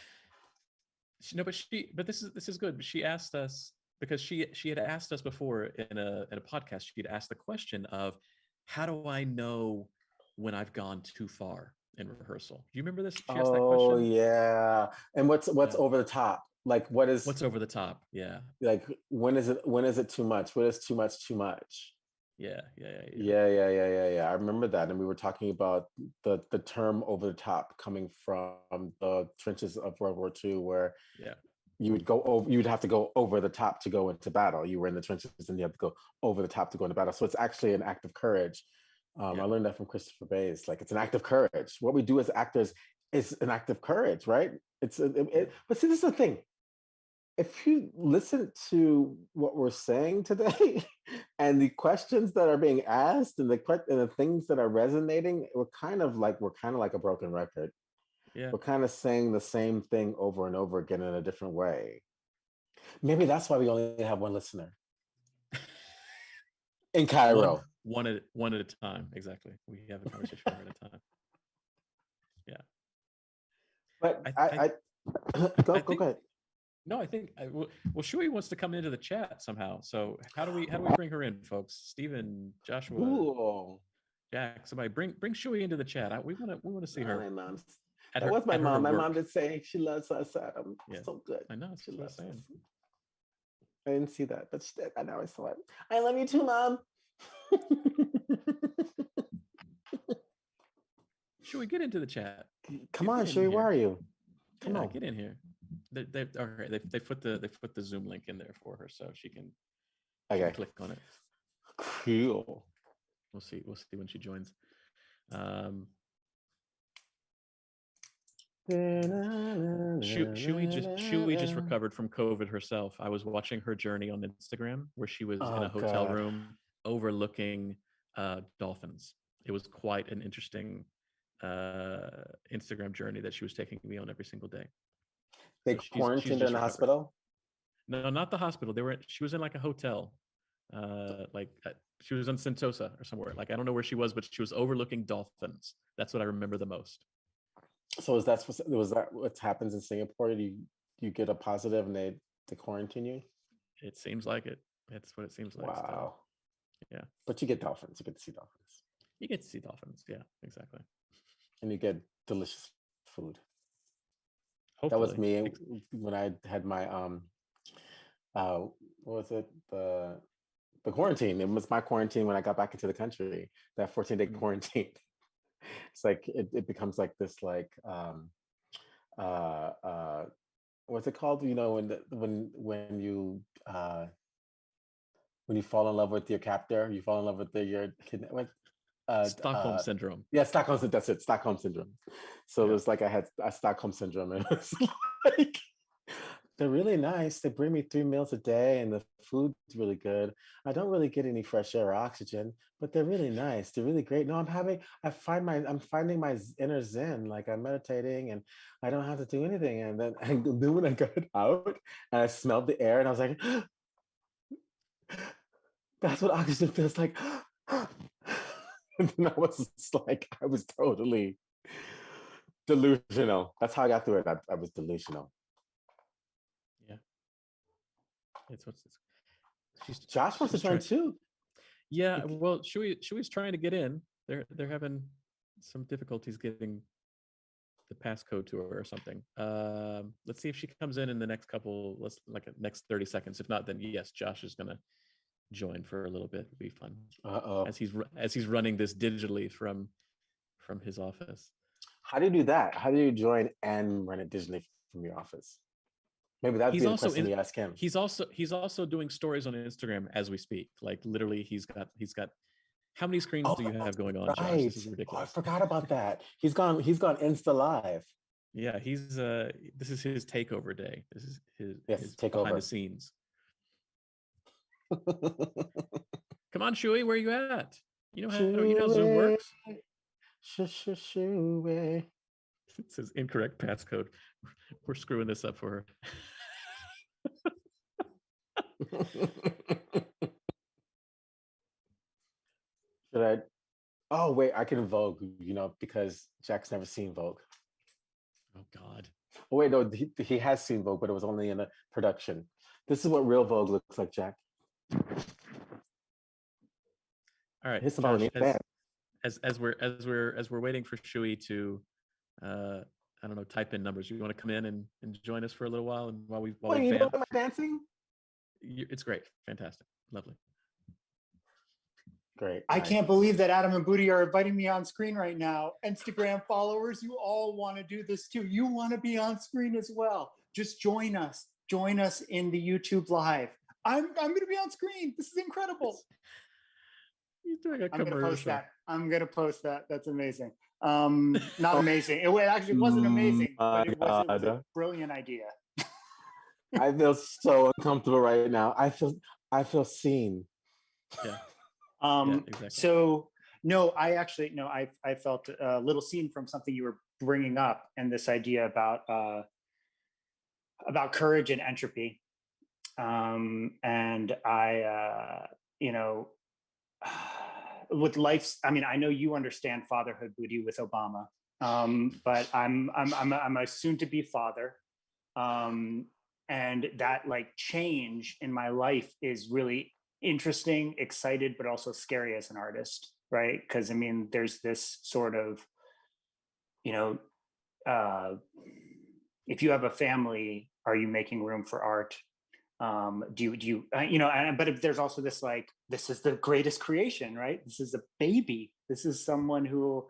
but this is good. She asked us, because she had asked us before in a podcast. She'd asked the question of, how do I know when I've gone too far in rehearsal? Do you remember this? She asked that question. Oh yeah. And what's over the top? Like what's over the top? Yeah. Like when is it too much? What is too much? Yeah. I remember that, and we were talking about the term over the top coming from the trenches of World War II, where you'd have to go over the top to go into battle. You were in the trenches, and you have to go over the top to go into battle. So it's actually an act of courage I learned that from Christopher Bayes. Like, it's an act of courage. What we do as actors is an act of courage, right? But see, this is the thing. If you listen to what we're saying today and the questions that are being asked and the things that are resonating, we're kind of like a broken record. Yeah. We're kind of saying the same thing over and over again in a different way. Maybe that's why we only have one listener in Cairo. One at a time. Exactly. We have a conversation one at a time. Yeah. But go ahead. No, I think Shui wants to come into the chat somehow. So how do we bring her in, folks? Stephen, Joshua, Ooh. Jack, somebody bring Shui into the chat. We want to see her. My mom. That was my mom. My mom did say she loves us. So good. I know. She loves us. I didn't see that, but I know I saw it. I love you too, Mom. Shui, get into the chat. Come on, Shui, where are you? Come on, get in here. They put the Zoom link in there for her, so she can click on it. Cool. We'll see when she joins. Shui just recovered from COVID herself. I was watching her journey on Instagram where she was in a hotel room overlooking dolphins. It was quite an interesting Instagram journey that she was taking me on every single day. They quarantined her in the hospital? No, not the hospital. She was in like a hotel. She was in Sentosa or somewhere. Like, I don't know where she was, but she was overlooking dolphins. That's what I remember the most. So was that what happens in Singapore? You get a positive and they quarantine you? It seems like it. That's what it seems like. Wow. Still. Yeah. But you get dolphins. You get to see dolphins. You get to see dolphins. Yeah, exactly. And you get delicious food. Hopefully. That was me when I had my what was it? The quarantine. It was my quarantine when I got back into the country. That 14-day quarantine. It's like it becomes like this what's it called? You know, when you fall in love with your captor, you fall in love with your kid. Stockholm syndrome. Yeah, Stockholm. That's it. Stockholm syndrome. So it was like I had a Stockholm syndrome, and it's like they're really nice. They bring me 3 meals a day, and the food's really good. I don't really get any fresh air or oxygen, but they're really nice. They're really great. No, I'm finding my inner zen. Like, I'm meditating, and I don't have to do anything. And then when I got out, and I smelled the air, and I was like, that's what oxygen feels like. And then I was totally delusional. That's how I got through it. I was delusional. Yeah. Josh wants to join too. Yeah, well, Shui's trying to get in. They're having some difficulties getting the passcode to her or something. Let's see if she comes in the next next 30 seconds. If not, then yes, Josh is gonna join for a little bit. It'll be fun. As he's running this digitally from his office. How do you do that? How do you join and run it digitally from your office? Maybe that'd be the question you ask him. He's also doing stories on Instagram as we speak. Like, literally, he's got. How many screens do you have going on, Josh? This is ridiculous. I forgot about that. He's gone Insta live. Yeah, this is his takeover day. This is his takeover behind the scenes. Come on, Shui, where are you at? You know how Zoom works? Shui. It says incorrect passcode. We're screwing this up for her. Should I? Oh wait, I can Vogue. Because Jack's never seen Vogue. Oh God. Oh wait, no, he has seen Vogue, but it was only in a production. This is what real Vogue looks like, Jack. All right, Josh, as we're waiting for Shui to I don't know, type in numbers. You want to come in and join us for a little while, and while we am I dancing? It's great, fantastic, lovely, great. I can't believe that Adam and Budi are inviting me on screen right now. Instagram followers, you all want to do this too. You want to be on screen as well. Just join us. Join us in the YouTube live. I'm going to be on screen. This is incredible. He's doing a commercial. I'm going to post that. I'm gonna post that. That's amazing. Not amazing. It actually wasn't amazing, but it was a brilliant idea. I feel so uncomfortable right now. I feel seen. Yeah. Exactly. So no, I felt a little seen from something you were bringing up, and this idea about courage and entropy. And I, with life's, I mean, I know you understand fatherhood, Budi, with Obama, but I'm a soon-to-be father, and that like change in my life is really interesting, excited, but also scary as an artist, right? Because I mean, there's this sort of, if you have a family, are you making room for art? Do you but if there's also this like, this is the greatest creation, right? This is a baby. This is someone who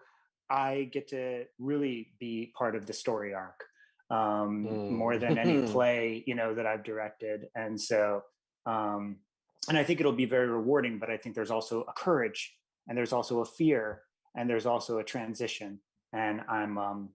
I get to really be part of the story arc, more than any play, that I've directed. And so, and I think it'll be very rewarding, but I think there's also a courage, and there's also a fear, and there's also a transition. And I'm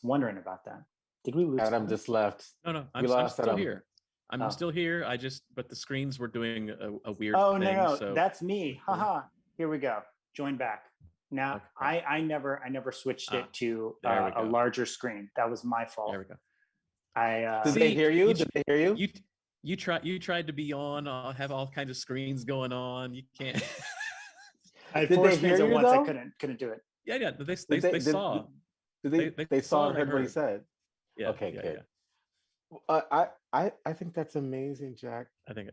wondering about that. Did we lose Adam? Just left. No, I'm still here. I'm still here. But the screens were doing a weird thing. No, so that's me. Haha. Here we go. Join back. Now, okay. I never switched it to a larger screen. That was my fault. There we go. Did they hear you? Did they hear you? You tried to be on. Have all kinds of screens going on. You can't. I had four screens at once. I couldn't do it. Yeah. They saw. They saw and heard what he said. Yeah. Okay, good. Yeah. I think that's amazing, Jack. I think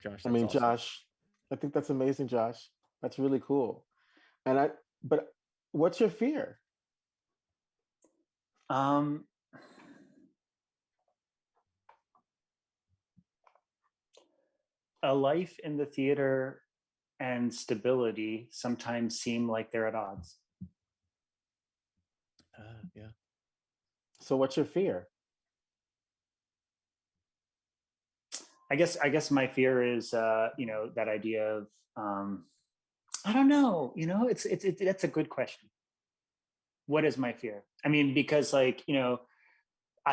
Josh. Awesome. Josh. I think that's amazing, Josh. That's really cool. But what's your fear? A life in the theater and stability sometimes seem like they're at odds. Yeah. So what's your fear? I guess my fear is that idea of I don't know, it's that's a good question. What is my fear? I mean, because I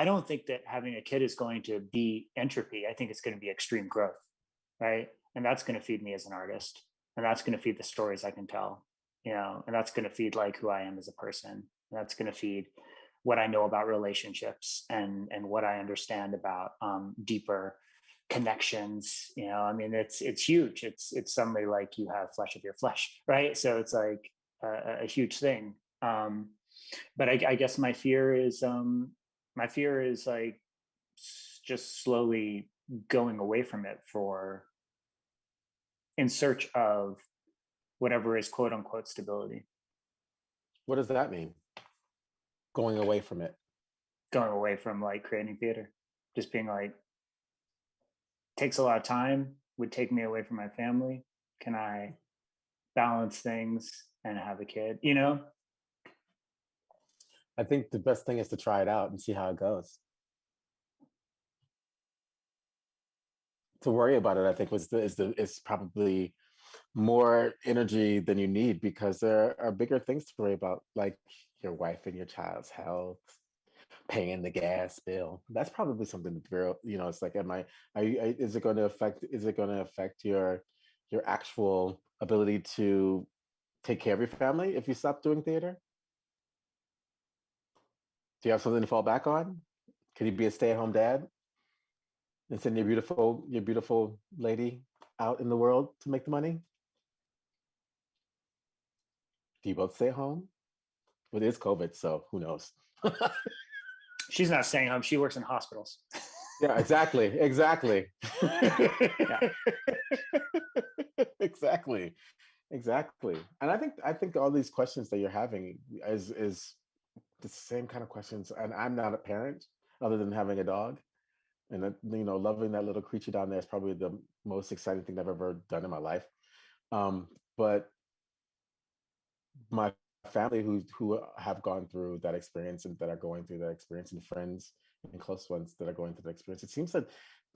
don't think that having a kid is going to be entropy. I think it's going to be extreme growth, right? And that's going to feed me as an artist, and that's going to feed the stories I can tell, and that's going to feed like who I am as a person. And that's going to feed what I know about relationships and what I understand about deeper connections. I mean, it's huge. It's somebody like you have flesh of your flesh, right? So it's like a huge thing. But I guess my fear is like just slowly going away from it in search of whatever is quote unquote stability. What does that mean? Going away from it? Going away from like creating theater, just being like, takes a lot of time, would take me away from my family. Can I balance things and have a kid? I think the best thing is to try it out and see how it goes. To worry about it, I think is probably more energy than you need, because there are bigger things to worry about, like your wife and your child's health, paying the gas bill. That's probably something to, it's like, is it going to affect your actual ability to take care of your family if you stop doing theater? Do you have something to fall back on? Can you be a stay-at-home dad and send your beautiful lady out in the world to make the money? Do you both stay home? Well, it is COVID, so who knows? She's not staying home. She works in hospitals. Yeah, exactly. Yeah. Exactly. And I think all these questions that you're having is the same kind of questions. And I'm not a parent, other than having a dog, and loving that little creature down there is probably the most exciting thing I've ever done in my life. But my family who have gone through that experience and that are going through that experience, and friends and close ones that are going through that experience, it seems that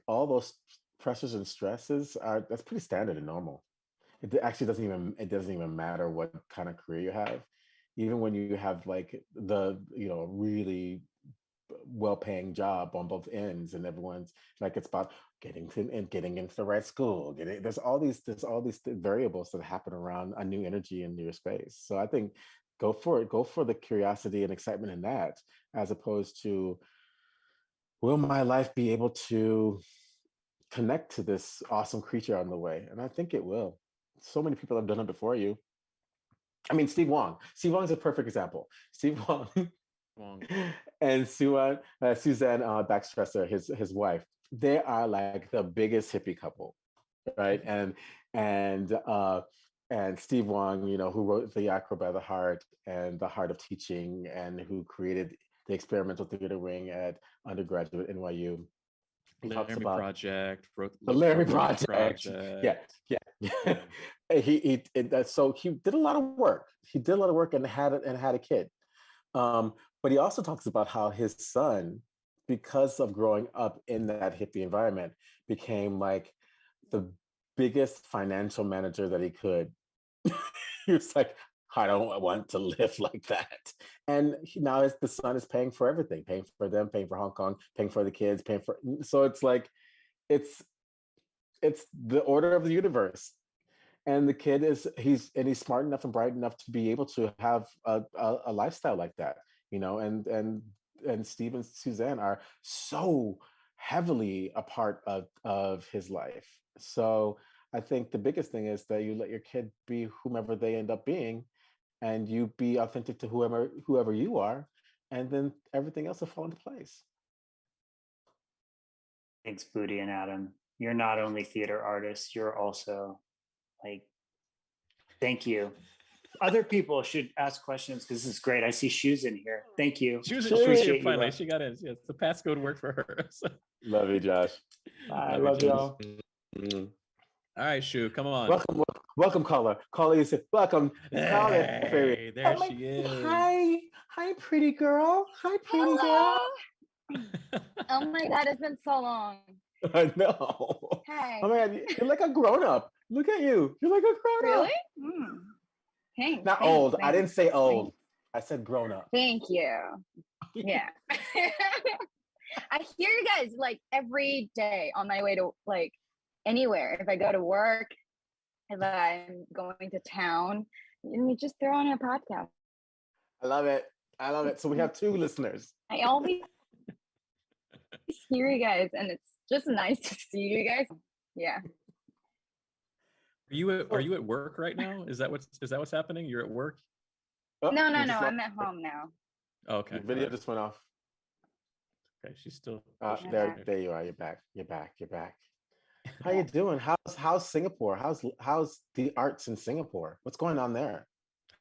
all those pressures and stresses that's pretty standard and normal. It actually doesn't even matter what kind of career you have. Even when you have like the really well-paying job on both ends, and everyone's like, it's about getting into the right school, there's all these variables that happen around a new energy in your space. So I think go for the curiosity and excitement in that, as opposed to, will my life be able to connect to this awesome creature on the way? And I think it will. So many people have done it before you. I mean, Steve Wong. Steve Wong is a perfect example. Steve Wong Wong. and Suzanne Baxtresser, his wife. They are like the biggest hippie couple, right? And Steve Wong, who wrote The Acro by the Heart and The Heart of Teaching, and who created the experimental theater wing at undergraduate NYU. He talks Laramie about Project, the Laramie Project. Yeah, yeah. So he did a lot of work. He did a lot of work and had a kid. But he also talks about how his son, because of growing up in that hippie environment, became like the biggest financial manager that he could. He was like, I don't want to live like that. And now the son is paying for everything, paying for them, paying for Hong Kong, paying for the kids, paying for. So it's like, it's the order of the universe. And the kid he's smart enough and bright enough to be able to have a lifestyle like that, and Steve and Suzanne are so heavily a part of his life. So I think the biggest thing is that you let your kid be whomever they end up being, and you be authentic to whoever you are, and then everything else will fall into place. Thanks, Budi and Adam. You're not only theater artists, you're also like, thank you. Other people should ask questions because this is great. I see Shoes in here. Thank you. She was Appreciate here finally. you. She got in. Yes, the passcode worked for her. So. Love you, Josh. I love y'all. Mm-hmm. All right, Shu, come on. Welcome, caller. Caller, you said welcome. Hey, there she is. Hi, pretty girl. Hi, pretty girl. Oh my God, it's been so long. I know. Hey. Oh my God, you're like a grown up. Look at you. You're like a grown up. Really? Thanks. Not thanks, old. Thanks. I didn't say old. I said grown up. Thank you. Yeah. I hear you guys like every day on my way to like anywhere. If I go to work, if I'm going to town, and you just throw on a podcast. I love it. So we have 2 listeners. I always hear you guys, and it's just nice to see you guys. Yeah. Are you at work right now? Is that what's happening? You're at work? Oh, no. I'm at home now. Oh, okay. Your video just went off. Okay, she's still. There you are. You're back. How you doing? How's Singapore? How's the arts in Singapore? What's going on there?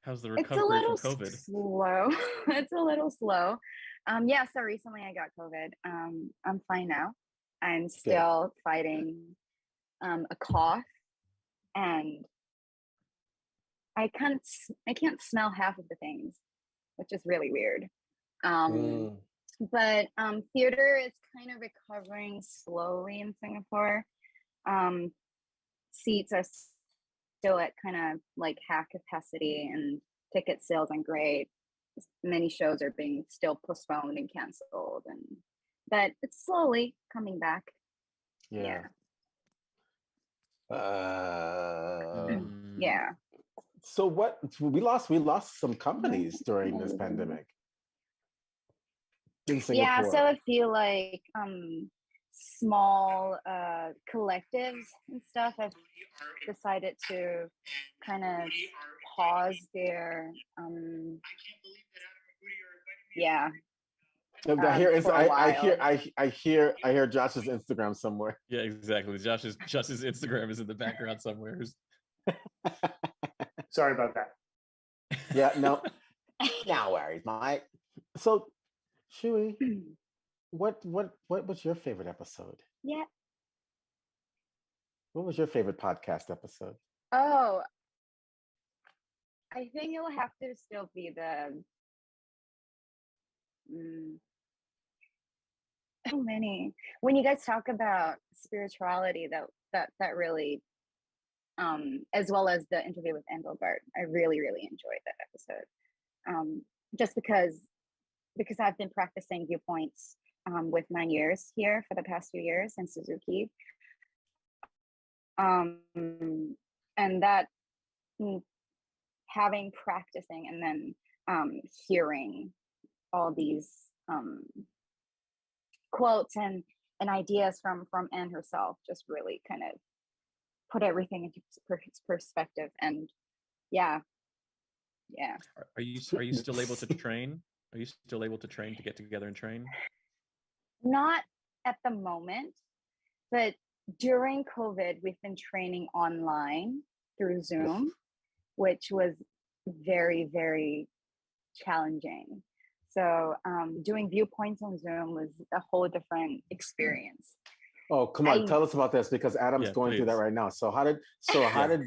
How's the recovery from COVID? Slow. It's a little slow. Yeah, so recently I got COVID. I'm fine now. I'm still fighting a cough, and I can't smell half of the things, which is really weird. But theater is kind of recovering slowly in Singapore. Seats are still at kind of like half capacity, and ticket sales aren't great. Many shows are being still postponed and canceled, but it's slowly coming back. Yeah. Yeah. So what we lost some companies during this pandemic in Singapore. Yeah, so I feel like small collectives and stuff have decided to kind of pause their yeah. I hear Josh's Instagram somewhere. Yeah, exactly. Josh's Instagram is in the background somewhere. Sorry about that. Yeah, no worries, Mike. So, Shui, what was your favorite episode? Yeah. What was your favorite podcast episode? Oh, I think it will have to still be the so many. When you guys talk about spirituality, that really as well as the interview with Engelbert. I really, really enjoyed that episode. Just because I've been practicing viewpoints with 9 years here for the past few years in Suzuki. And that having practicing and then hearing all these quotes and ideas from Anne herself just really kind of put everything into perspective. And yeah. Are you still able to train? Are you still able to train, to get together and train? Not at the moment, but during COVID, we've been training online through Zoom, which was very, very challenging. So doing viewpoints on Zoom was a whole different experience. Oh, come on, tell us about this, because Adam's going through that right now. So how did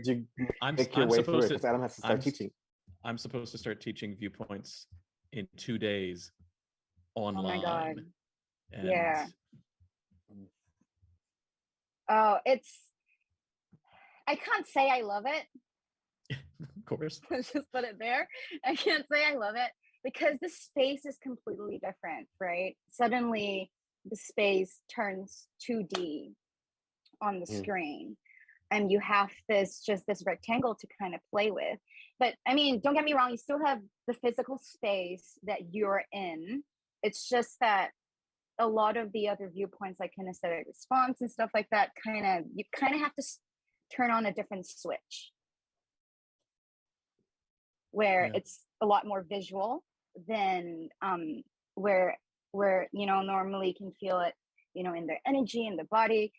you make your way through it? Because Adam has to start teaching. I'm supposed to start teaching viewpoints in 2 days online. Oh my God. And yeah. Oh, I can't say I love it. Of course. Let's just put it there. I can't say I love it because the space is completely different, right? Suddenly the space turns 2D on the screen and you have this rectangle to kind of play with. But I mean, don't get me wrong, you still have the physical space that you're in. It's just that a lot of the other viewpoints like kinesthetic response and stuff like that, you kind of have to turn on a different switch where it's a lot more visual than where normally you can feel it, in the energy in the body,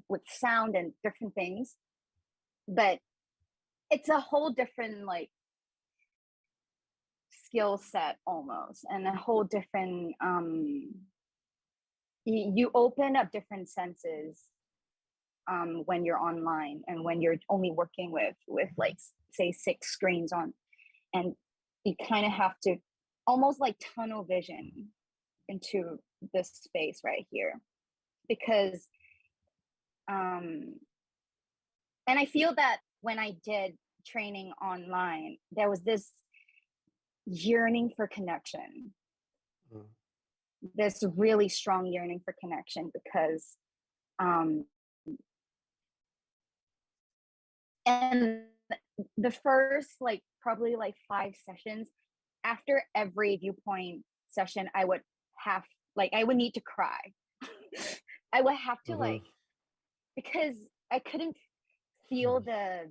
with sound and different things. But it's a whole different like skill set almost, and a whole different you open up different senses when you're online and when you're only working with like say 6 screens on, and you kind of have to almost like tunnel vision into this space right here, because and I feel that when I did training online, there was this yearning for connection, this really strong yearning for connection, because and the first probably 5 sessions, after every viewpoint session, I would need to cry. I would have to because I couldn't feel the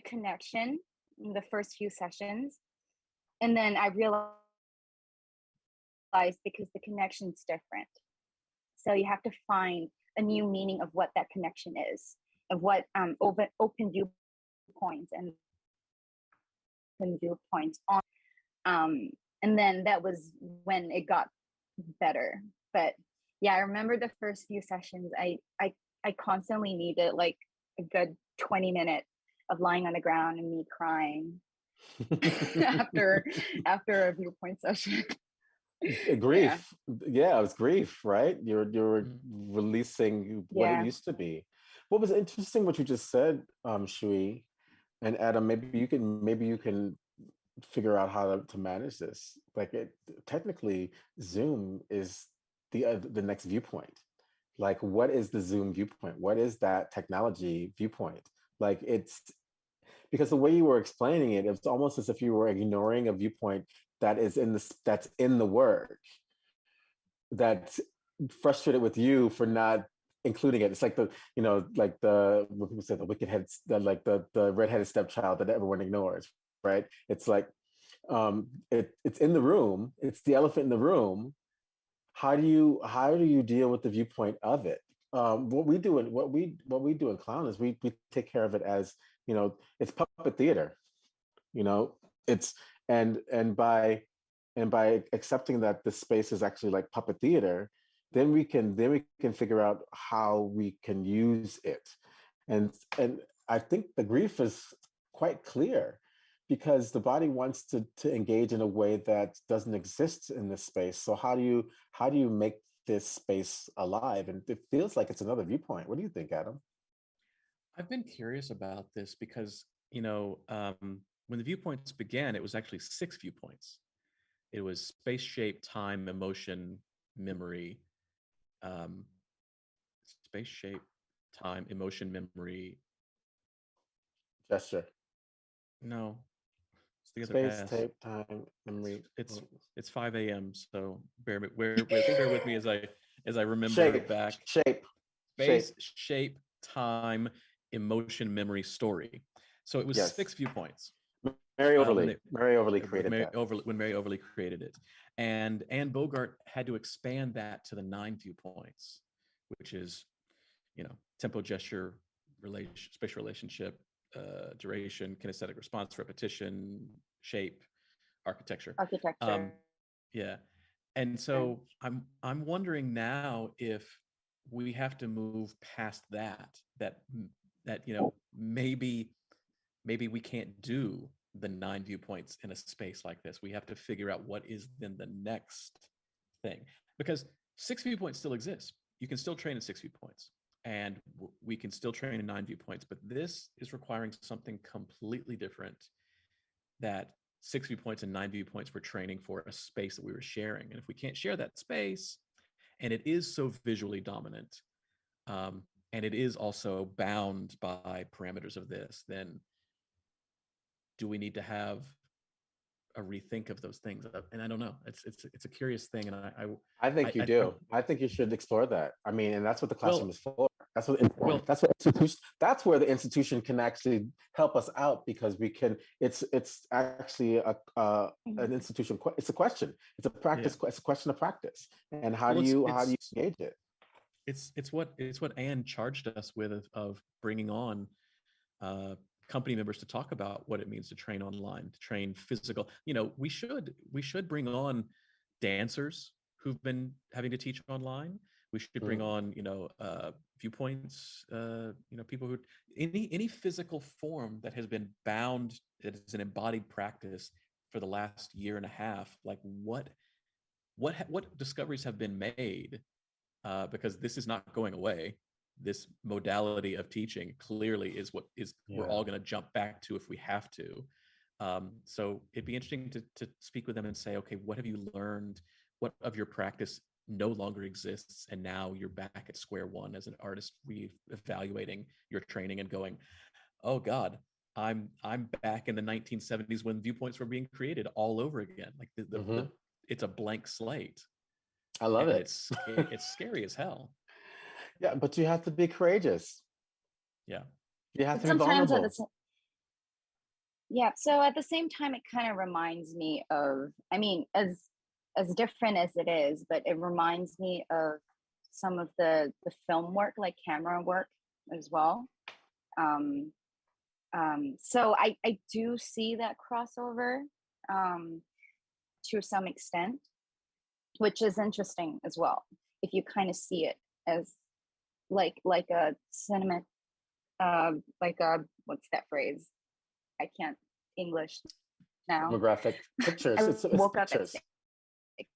connection in the first few sessions. And then I realized because the connection's different. So you have to find a new meaning of what that connection is, of what open viewpoints and viewpoints on. And then that was when it got better. But yeah, I remember the first few sessions, I constantly needed like a good 20 minutes of lying on the ground and me crying after a viewpoint session. Grief. Yeah, it was grief, right? You're releasing what it used to be. What was interesting what you just said, Shui and Adam, maybe you can figure out how to manage this. Like technically Zoom is the next viewpoint. Like, what is the Zoom viewpoint? What is that technology viewpoint? Like, it's because the way you were explaining it, it's almost as if you were ignoring a viewpoint that's in the work, that's frustrated with you for not including it. It's like what people say, the wicked heads, the redheaded stepchild that everyone ignores, right? It's like it's in the room, it's the elephant in the room. How do you deal with the viewpoint of it? What we do in clown is we take care of it as, it's puppet theater. It's and by accepting that the space is actually like puppet theater, then we can figure out how we can use it. And I think the grief is quite clear, because the body wants to engage in a way that doesn't exist in this space. So how do you make this space alive? And it feels like it's another viewpoint. What do you think, Adam? I've been curious about this because, when the viewpoints began, it was actually 6 viewpoints. It was space, shape, time, emotion, memory. Um, Space, shape, time, emotion, memory. Gesture. No, it's the other Space, S. tape, time, memory. It's 5 a.m. So bear with me as I remember Shape, back. shape, Space, shape, time, emotion, memory, story. So it was Yes. 6 viewpoints. Mary Overly created that. When Mary Overly created it, and Anne Bogart had to expand that to the 9 viewpoints, which is, tempo, gesture, spatial relationship, duration, kinesthetic response, repetition, shape, architecture. Yeah, and so I'm wondering now if we have to move past that maybe we can't do the 9 viewpoints in a space like this. We have to figure out what is then the next thing, because 6 viewpoints still exists. You can still train in 6 viewpoints, and we can still train in 9 viewpoints, but this is requiring something completely different. That 6 viewpoints and 9 viewpoints were training for a space that we were sharing. And if we can't share that space, and it is so visually dominant, and it is also bound by parameters of this, then do we need to have a rethink of those things? And I don't know. It's a curious thing, and I think you do. I think you should explore that. I mean, and that's what the classroom is for. That's that's where the institution can actually help us out, because we can. It's actually an institution. It's a question. It's a practice. It's a question of practice. And how do you engage it? It's what Anne charged us with, of bringing on company members to talk about what it means to train online, to train physical. We should bring on dancers who've been having to teach online. We should bring on, viewpoints, people who, any physical form that has been bound, that is an embodied practice for the last year and a half. Like what discoveries have been made, because this is not going away. This modality of teaching clearly is what is we're all going to jump back to if we have to. So it'd be interesting to speak with them and say, okay, what have you learned? What of your practice no longer exists, and now you're back at square one as an artist, re-evaluating your training and going, oh God, I'm back in the 1970s when viewpoints were being created all over again. Like it's a blank slate. I love it. It's scary as hell. Yeah, but you have to be courageous. Yeah. You have to be vulnerable. So at the same time, it kind of reminds me of, I mean, as different as it is, but it reminds me of some of the film work, like camera work as well. So I do see that crossover to some extent, which is interesting as well. If you kind of see it as like a cinema, like a, what's that phrase? I can't English now. Demographic pictures. It's woke pictures. up at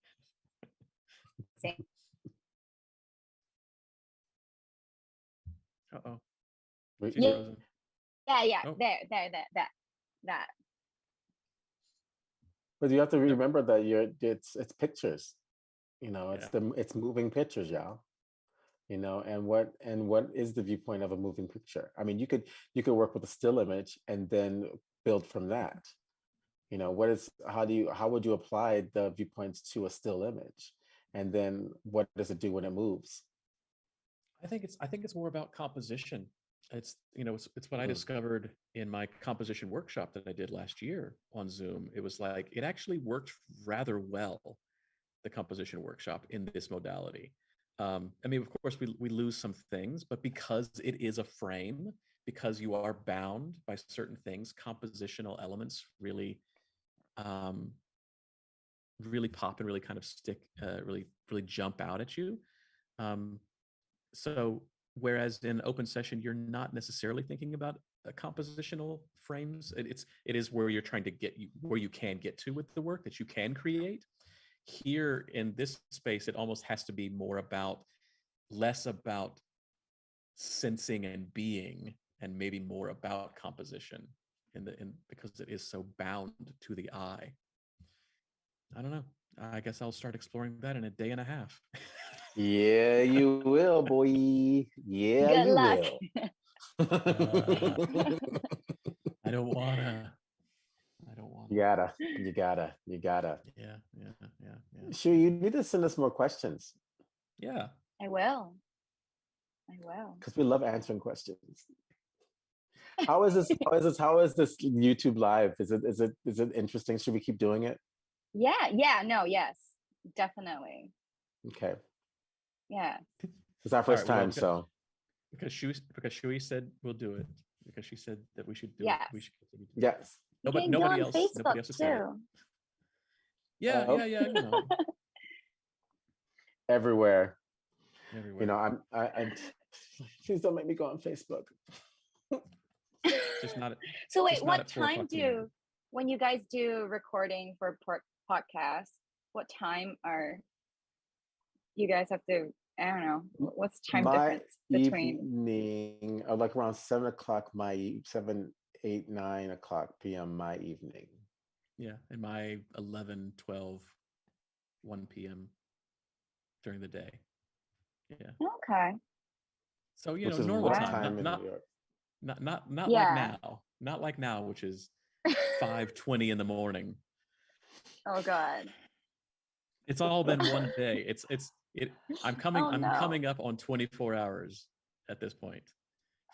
Uh-oh. Yeah. Oh. There, that. But you have to remember that it's pictures. It's moving pictures, y'all. And what is the viewpoint of a moving picture? I mean, you could work with a still image and then build from that. How would you apply the viewpoints to a still image? And then what does it do when it moves? I think it's more about composition. It's what I discovered in my composition workshop that I did last year on Zoom. It was like, it actually worked rather well, the composition workshop in this modality. I mean, of course, we lose some things, but because it is a frame, because you are bound by certain things, compositional elements really pop and really kind of stick, really jump out at you. So whereas in open session, you're not necessarily thinking about compositional frames. It is where you're trying to where you can get to with the work that you can create. Here in this space, it almost has to be less about sensing and being, and maybe more about composition because it is so bound to the eye. I don't know. I guess I'll start exploring that in a day and a half. Yeah, you will, boy. Yeah, Good you luck. will. I don't wanna. You gotta. Yeah. Sure, you need to send us more questions Yeah. I will. because we love answering questions. How is this YouTube live? Is it interesting? Should we keep doing it? Yes, definitely. Okay. Yeah. It's our first All right, time, so because Shui said we'll do it, because she said that we should do Yes. it. We should continue to do it. yes. You can go Nobody on else Facebook has said it. too. Yeah, you know, Everywhere. everywhere. You know, I'm please don't make me go on Facebook. Just not. So wait, just not what at 4 time o'clock when you guys do recording for podcasts, what time are you guys have to, I don't know, what's time difference between? Evening, like around 7 o'clock, 7, 8, 9 o'clock p.m. my evening. Yeah, and my 11, 12, 1 p.m. during the day. Yeah. Okay. So Which is normal what time, in New York? not like Yeah. now, not like now, which is 5:20 in the morning. Oh God. It's all been one day. I'm coming Oh, no. coming up on 24 hours at this point.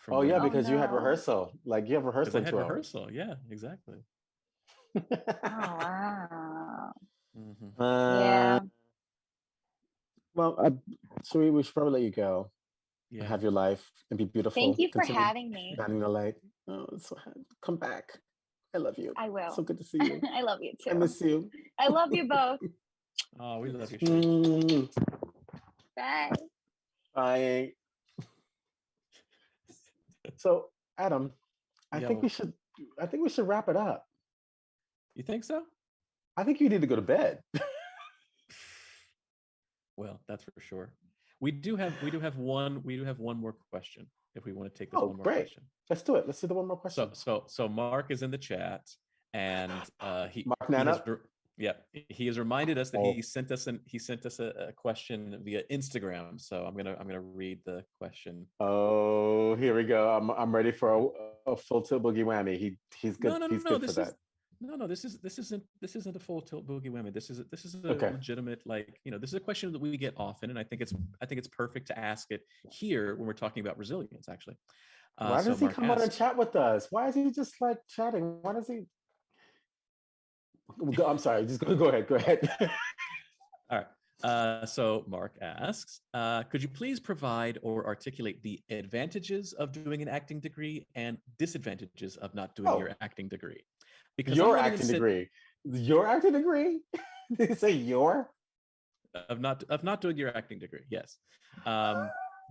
from Oh when- yeah, Oh, because you had no. rehearsal. Like you have 'cause rehearsal I in had 2 hours. rehearsal. Yeah, exactly. Oh wow. Mhm. Yeah. Well, we should probably let you go. Yeah. Have your life and be beautiful. Thank you for Continue having me. shining the light. Oh, come back. I love you. I will. So good to see you. I love you I too. miss you. I love you both. Oh, we love you. Shay. Bye. Bye. So, Adam, I Yeah, think well- we should wrap it up. You think so? I think you need to go to bed. Well, that's for sure. We do have one more question if we want to take this Oh, one more great. question. Let's do it. Let's do the one more question. So Mark is in the chat, and he Mark he Nana? has, he has reminded us that Oh. he sent us a question via Instagram. So I'm gonna read the question. Oh, here we go. I'm ready for a full tilt boogie whammy. He's good. No, He's no, good for that. this isn't a full tilt boogie whammy. This is a Okay. legitimate, this is a question that we get often, and I think it's perfect to ask it here when we're talking about resilience, actually. Why so does he Mark come on and asks- chat with us? Why is he just like chatting? Why does he? I'm sorry. Just go ahead. Go ahead. All right. So Mark asks, could you please provide or articulate the advantages of doing an acting degree and disadvantages of not doing your acting degree? Because Your acting degree. Your acting degree? Did you say your? Of not doing your acting degree, yes.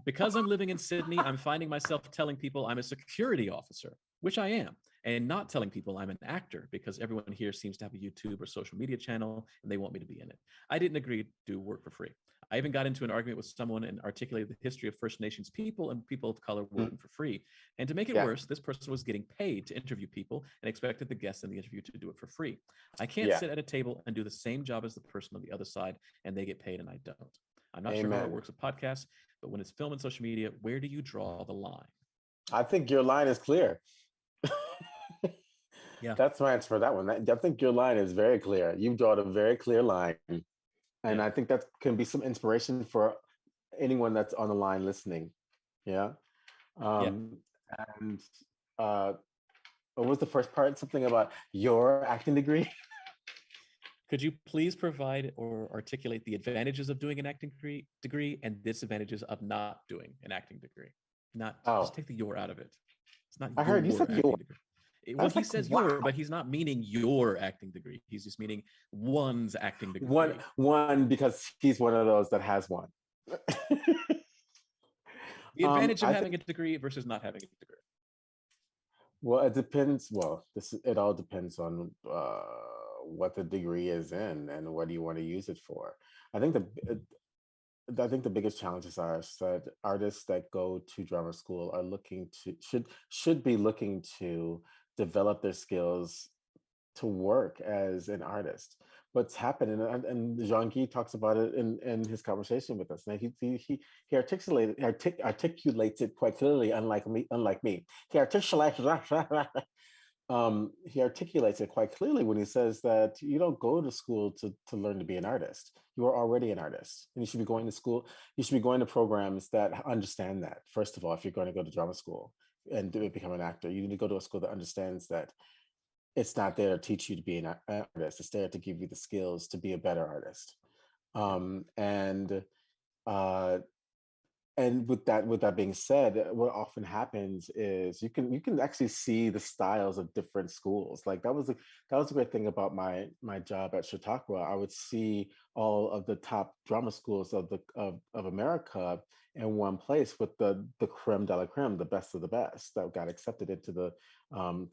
Because I'm living in Sydney, I'm finding myself telling people I'm a security officer, which I am, and not telling people I'm an actor because everyone here seems to have a YouTube or social media channel and they want me to be in it. I didn't agree to do work for free. I even got into an argument with someone and articulated the history of First Nations people and people of color working for free. And to make it worse, this person was getting paid to interview people and expected the guests in the interview to do it for free. I can't sit at a table and do the same job as the person on the other side and they get paid and I don't. I'm not sure how it works with podcasts, but when it's film and social media, where do you draw the line? I think your line is clear. Yeah. That's my answer for that one. I think your line is very clear. You draw a very clear line. And I think that can be some inspiration for anyone that's on the line listening. Yeah. And what was the first part? Something about your acting degree? Could you please provide or articulate the advantages of doing an acting degree and disadvantages of not doing an acting degree? Just take the your out of it. It's not. I heard you said your. Well, he says your, but he's not meaning your acting degree. He's just meaning one's acting degree. One because he's one of those that has one. The advantage of having a degree versus not having a degree. Well, it depends. Well, it all depends on what the degree is in and what do you want to use it for. I think I think the biggest challenges are that artists that go to drama school are looking to should be looking to develop their skills to work as an artist. What's happened, and Jean-Guy talks about it in his conversation with us. Now he articulates it quite clearly, unlike me. He articulates it quite clearly when he says that you don't go to school to learn to be an artist. You are already an artist, and you should be going to school. You should be going to programs that understand that. First of all, if you're going to go to drama school and become an actor, you need to go to a school that understands that it's not there to teach you to be an artist. It's there to give you the skills to be a better artist. And uh, and with that being said, what often happens is you can actually see the styles of different schools. Like that was a great thing about my job at Chautauqua. I would see all of the top drama schools of America in one place with the creme de la creme, the best of the best that got accepted into the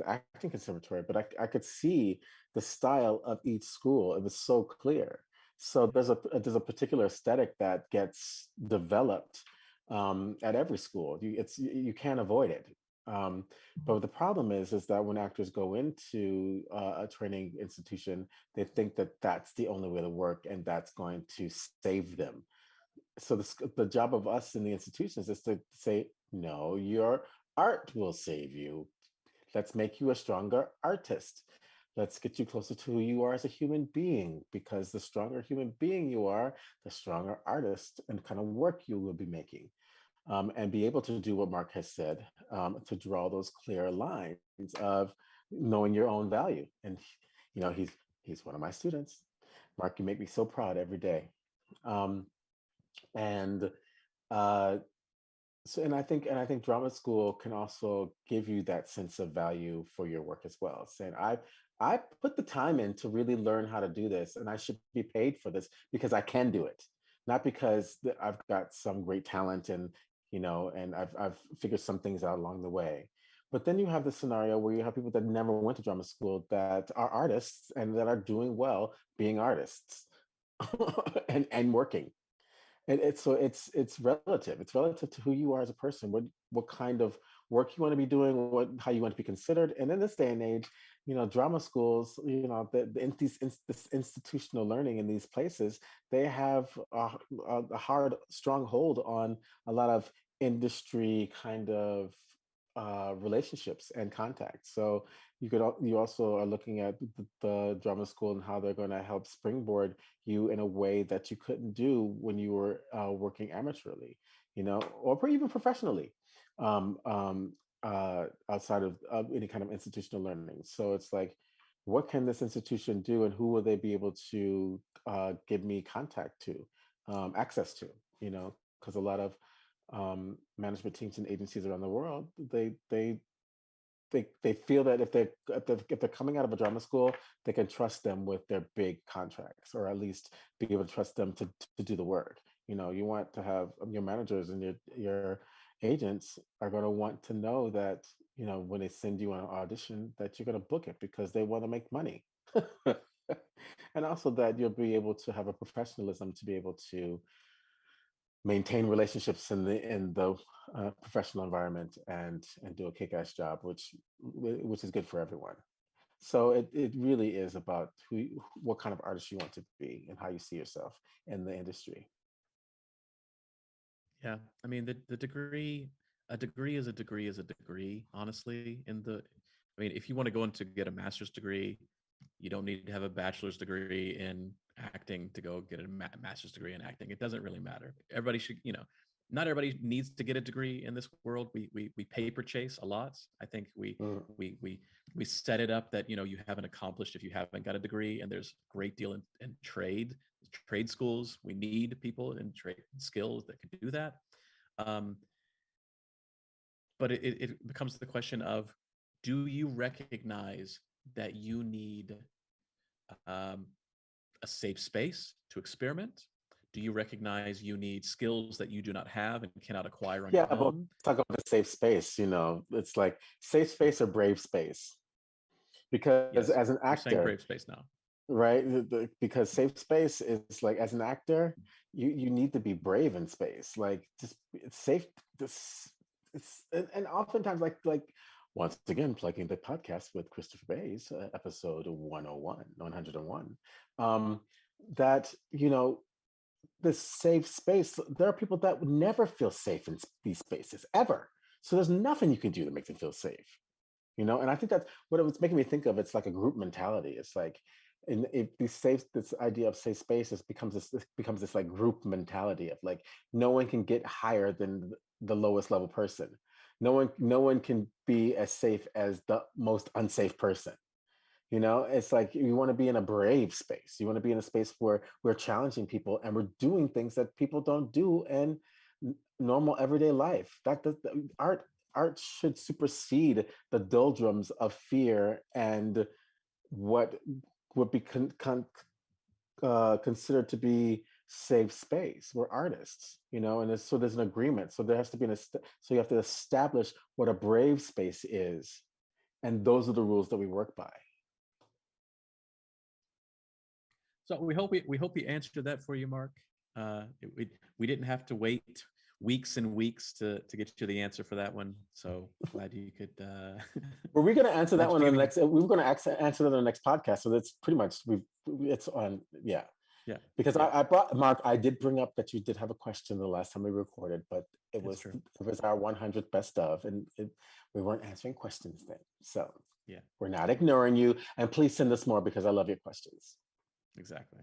acting conservatory. But I could see the style of each school. It was so clear. So there's a particular aesthetic that gets developed at every school. You can't avoid it. But the problem is that when actors go into a training institution, they think that that's the only way to work and that's going to save them. So the job of us in the institutions is to say, no, your art will save you. Let's make you a stronger artist. Let's get you closer to who you are as a human being, because the stronger human being you are, the stronger artist and kind of work you will be making. And be able to do what Mark has said, to draw those clear lines of knowing your own value. And he's one of my students. Mark, you make me so proud every day. Um, and uh, and I think drama school can also give you that sense of value for your work as well. Saying I put the time in to really learn how to do this, and I should be paid for this because I can do it, not because I've got some great talent and I've figured some things out along the way. But then you have the scenario where you have people that never went to drama school that are artists and that are doing well being artists and working. And it's relative. It's relative to who you are as a person, what kind of work you want to be doing, how you want to be considered. And in this day and age, drama schools, this institutional learning in these places, they have a hard, strong hold on a lot of industry kind of relationships and contacts. So you also are looking at the drama school and how they're going to help springboard you in a way that you couldn't do when you were working amateurly, or even professionally, outside of any kind of institutional learning. So it's like, what can this institution do, and who will they be able to give me contact to, access to? Because a lot of management teams and agencies around the world, they feel that if they're coming out of a drama school, they can trust them with their big contracts, or at least be able to trust them to do the work. You want to have your managers and your agents are going to want to know that when they send you on an audition that you're going to book it because they want to make money. And also that you'll be able to have a professionalism to be able to maintain relationships in the professional environment and do a kick-ass job, which is good for everyone. So it really is about what kind of artist you want to be and how you see yourself in the industry. Yeah, I mean the degree, a degree is a degree is a degree. Honestly, if you want to go in to get a master's degree, you don't need to have a bachelor's degree in acting to go get a master's degree in acting. It doesn't really matter. Everybody should, not everybody needs to get a degree in this world. We paper chase a lot. I think we set it up that you haven't accomplished if you haven't got a degree, and there's a great deal in trade schools. We need people in trade skills that can do that. But it becomes the question of, do you recognize that you need a safe space to experiment? Do you recognize you need skills that you do not have and cannot acquire on your But own? talk about the safe space. It's like safe space or brave space. Because Yes, as an we're saying actor, brave space now. right? Because safe space is like, as an actor, you need to be brave in space. Like, just it's safe. This it's and oftentimes, like once again, plugging the podcast with Christopher Bayes, episode 101, 101, that, this safe space. There are people that would never feel safe in these spaces ever. So there's nothing you can do to make them feel safe. And I think that's what it was making me think of. It's like a group mentality. It's like, this idea of safe spaces becomes this like group mentality of like, no one can get higher than the lowest level person. No one can be as safe as the most unsafe person. It's like, you want to be in a brave space. You want to be in a space where we're challenging people and we're doing things that people don't do in normal everyday life. That the art should supersede the doldrums of fear and what would be considered to be safe space. We're artists, and so there's an agreement. So there has to be so you have to establish what a brave space is, and those are the rules that we work by. So we hope we answered that for you, Mark. We didn't have to wait weeks and weeks to get you the answer for that one. So glad you could. Were we going to answer that one on the next? We were going to answer that on the next podcast. So that's pretty much it's on. Yeah. Yeah. Because yeah. I brought Mark. I did bring up that you did have a question the last time we recorded, but it was our 100th best of, and we weren't answering questions then. So yeah, we're not ignoring you, and please send us more because I love your questions. Exactly.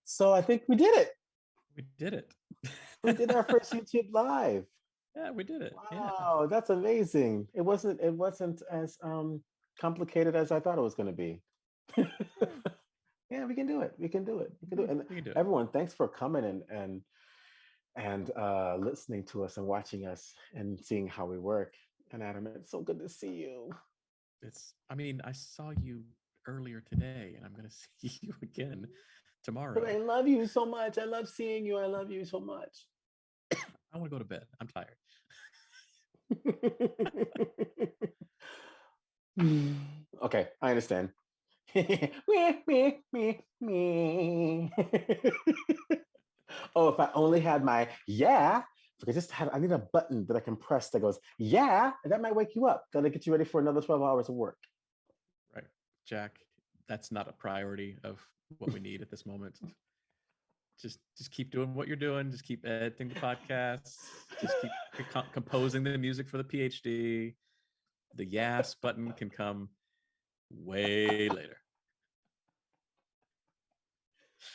So I think we did it. We did it. We did our first YouTube live. Yeah, we did it. Wow, yeah. That's amazing. It wasn't as complicated as I thought it was going to be. Yeah, we can do it. We can do it. And everyone, thanks for coming and listening to us and watching us and seeing how we work. And Adam, it's so good to see you. I saw you earlier today, and I'm going to see you again tomorrow. But I love you so much. I love seeing you. I love you so much. I want to go to bed. I'm tired. Okay, I understand. Oh, if I only had my I need a button that I can press that goes, yeah, and that might wake you up. That'll get you ready for another 12 hours of work. Right. Jack, that's not a priority of what we need at this moment. Just keep doing what you're doing. Just keep editing the podcast. Just keep composing the music for the PhD. The yes button can come way later.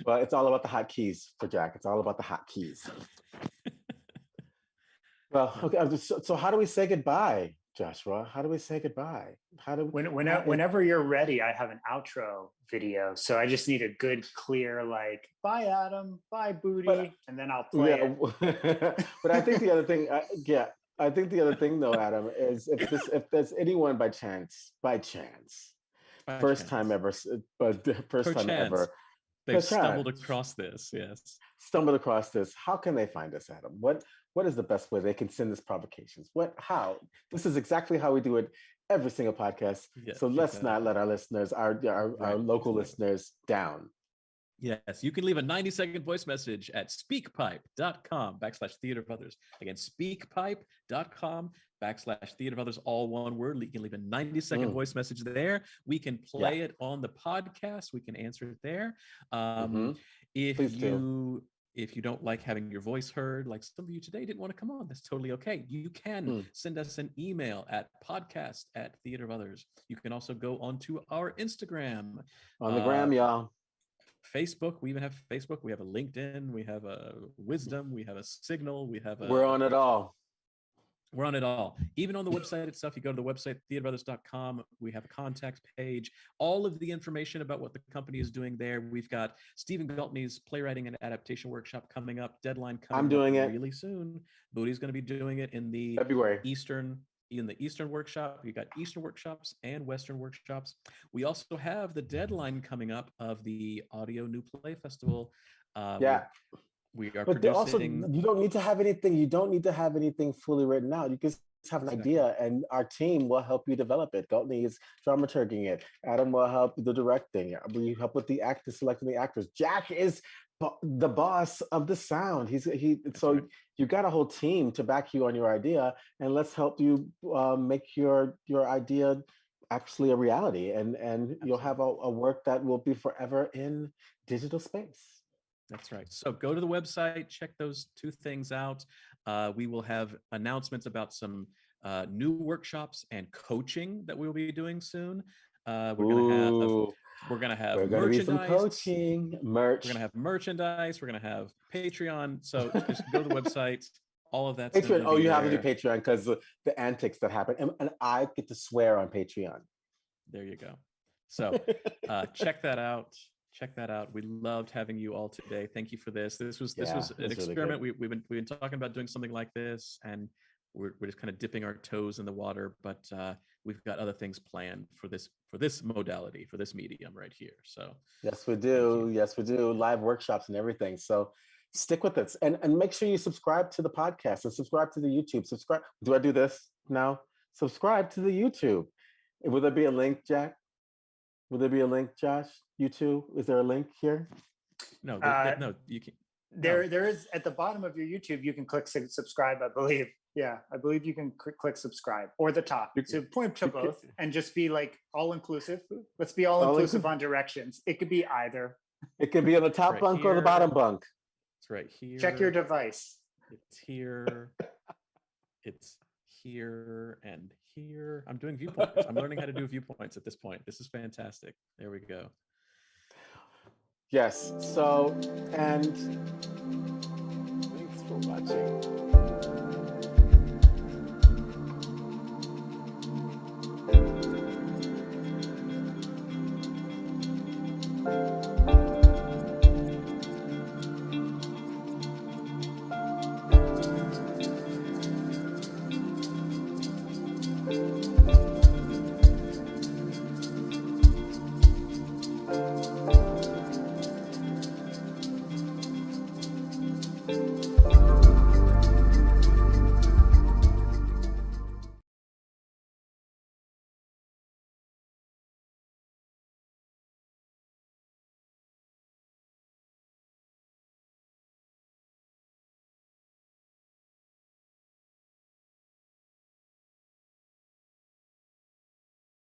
Well, it's all about the hotkeys for Jack. It's all about the hotkeys. Well, okay. So how do we say goodbye, Joshua? How do we say goodbye? Whenever you're ready, I have an outro video. So I just need a good, clear, like, bye, Adam, bye, Budi, and then I'll play it. But I think the other thing, I think the other thing, though, Adam, is if there's anyone by chance, first time ever, they've stumbled across this. Yes, stumbled across this. How can they find us, Adam? What is the best way they can send us provocations? How? This is exactly how we do it every single podcast. Yes, so let's not let our listeners, our local listeners, down. Yes, you can leave a 90-second voice message at speakpipe.com/theater of others. Again, speakpipe.com/theater of others, all one word. You can leave a 90-second voice message there. We can play it on the podcast. We can answer it there. If you don't like having your voice heard, like some of you today didn't want to come on, that's totally okay. You can send us an email at podcast@theater of others. You can also go onto our Instagram. On the gram, y'all. Facebook, we even have Facebook. We have a LinkedIn. We have a Wisdom. We have a Signal. We're on it all. We're on it all. Even on the website itself, you go to the website, theaterofothers.com. We have a contact page. All of the information about what the company is doing there. We've got Stephen Gualtney's playwriting and adaptation workshop coming up. Deadline coming I'm doing up it really soon. Budi's going to be doing it in the February. In the Eastern workshop. You got Eastern workshops and Western workshops. We also have the deadline coming up of the Audio New Play Festival. We are producing. Also, you don't need to have anything. You don't need to have anything fully written out. You can have an idea, and our team will help you develop it. Gualtney is dramaturging it. Adam will help the directing. We help with the actors, selecting the actors. Jack is the boss of the sound. So right. you got a whole team to back you on your idea, and let's help you make your idea actually a reality, and you'll have a work that will be forever in digital space. That's right. So go to the website, check those two things out. We will have announcements about some new workshops and coaching that we'll be doing soon. We're gonna have be some merchandise. coaching, merch. We're gonna have merchandise. We're gonna have Patreon. So just go to the website. All of that. Patreon. Oh, you have to do Patreon because the antics that happen, and I get to swear on Patreon. There you go. So check that out. Check that out. We loved having you all today. Thank you for this. This was an experiment. Really we've been talking about doing something like this, and we're just kind of dipping our toes in the water. But we've got other things planned for this modality, for this medium right here. So yes, we do. Yes, we do. Live workshops and everything. So stick with us, and make sure you subscribe to the podcast and subscribe to the YouTube. Subscribe. Do I do this now? Subscribe to the YouTube. Will there be a link, Jack? Will there be a link, Josh? YouTube? Is there a link here? No, no, you can. There is at the bottom of your YouTube. You can click subscribe, I believe. Yeah, I believe you can click subscribe, or the top. So point to both and just be like all inclusive. Let's be all inclusive on directions. It could be either. It could be on the top right bunk here, or the bottom bunk. It's right here. Check your device. It's here. It's here and here. I'm doing viewpoints. I'm learning how to do viewpoints at this point. This is fantastic. There we go. Yes. So, and thanks for watching.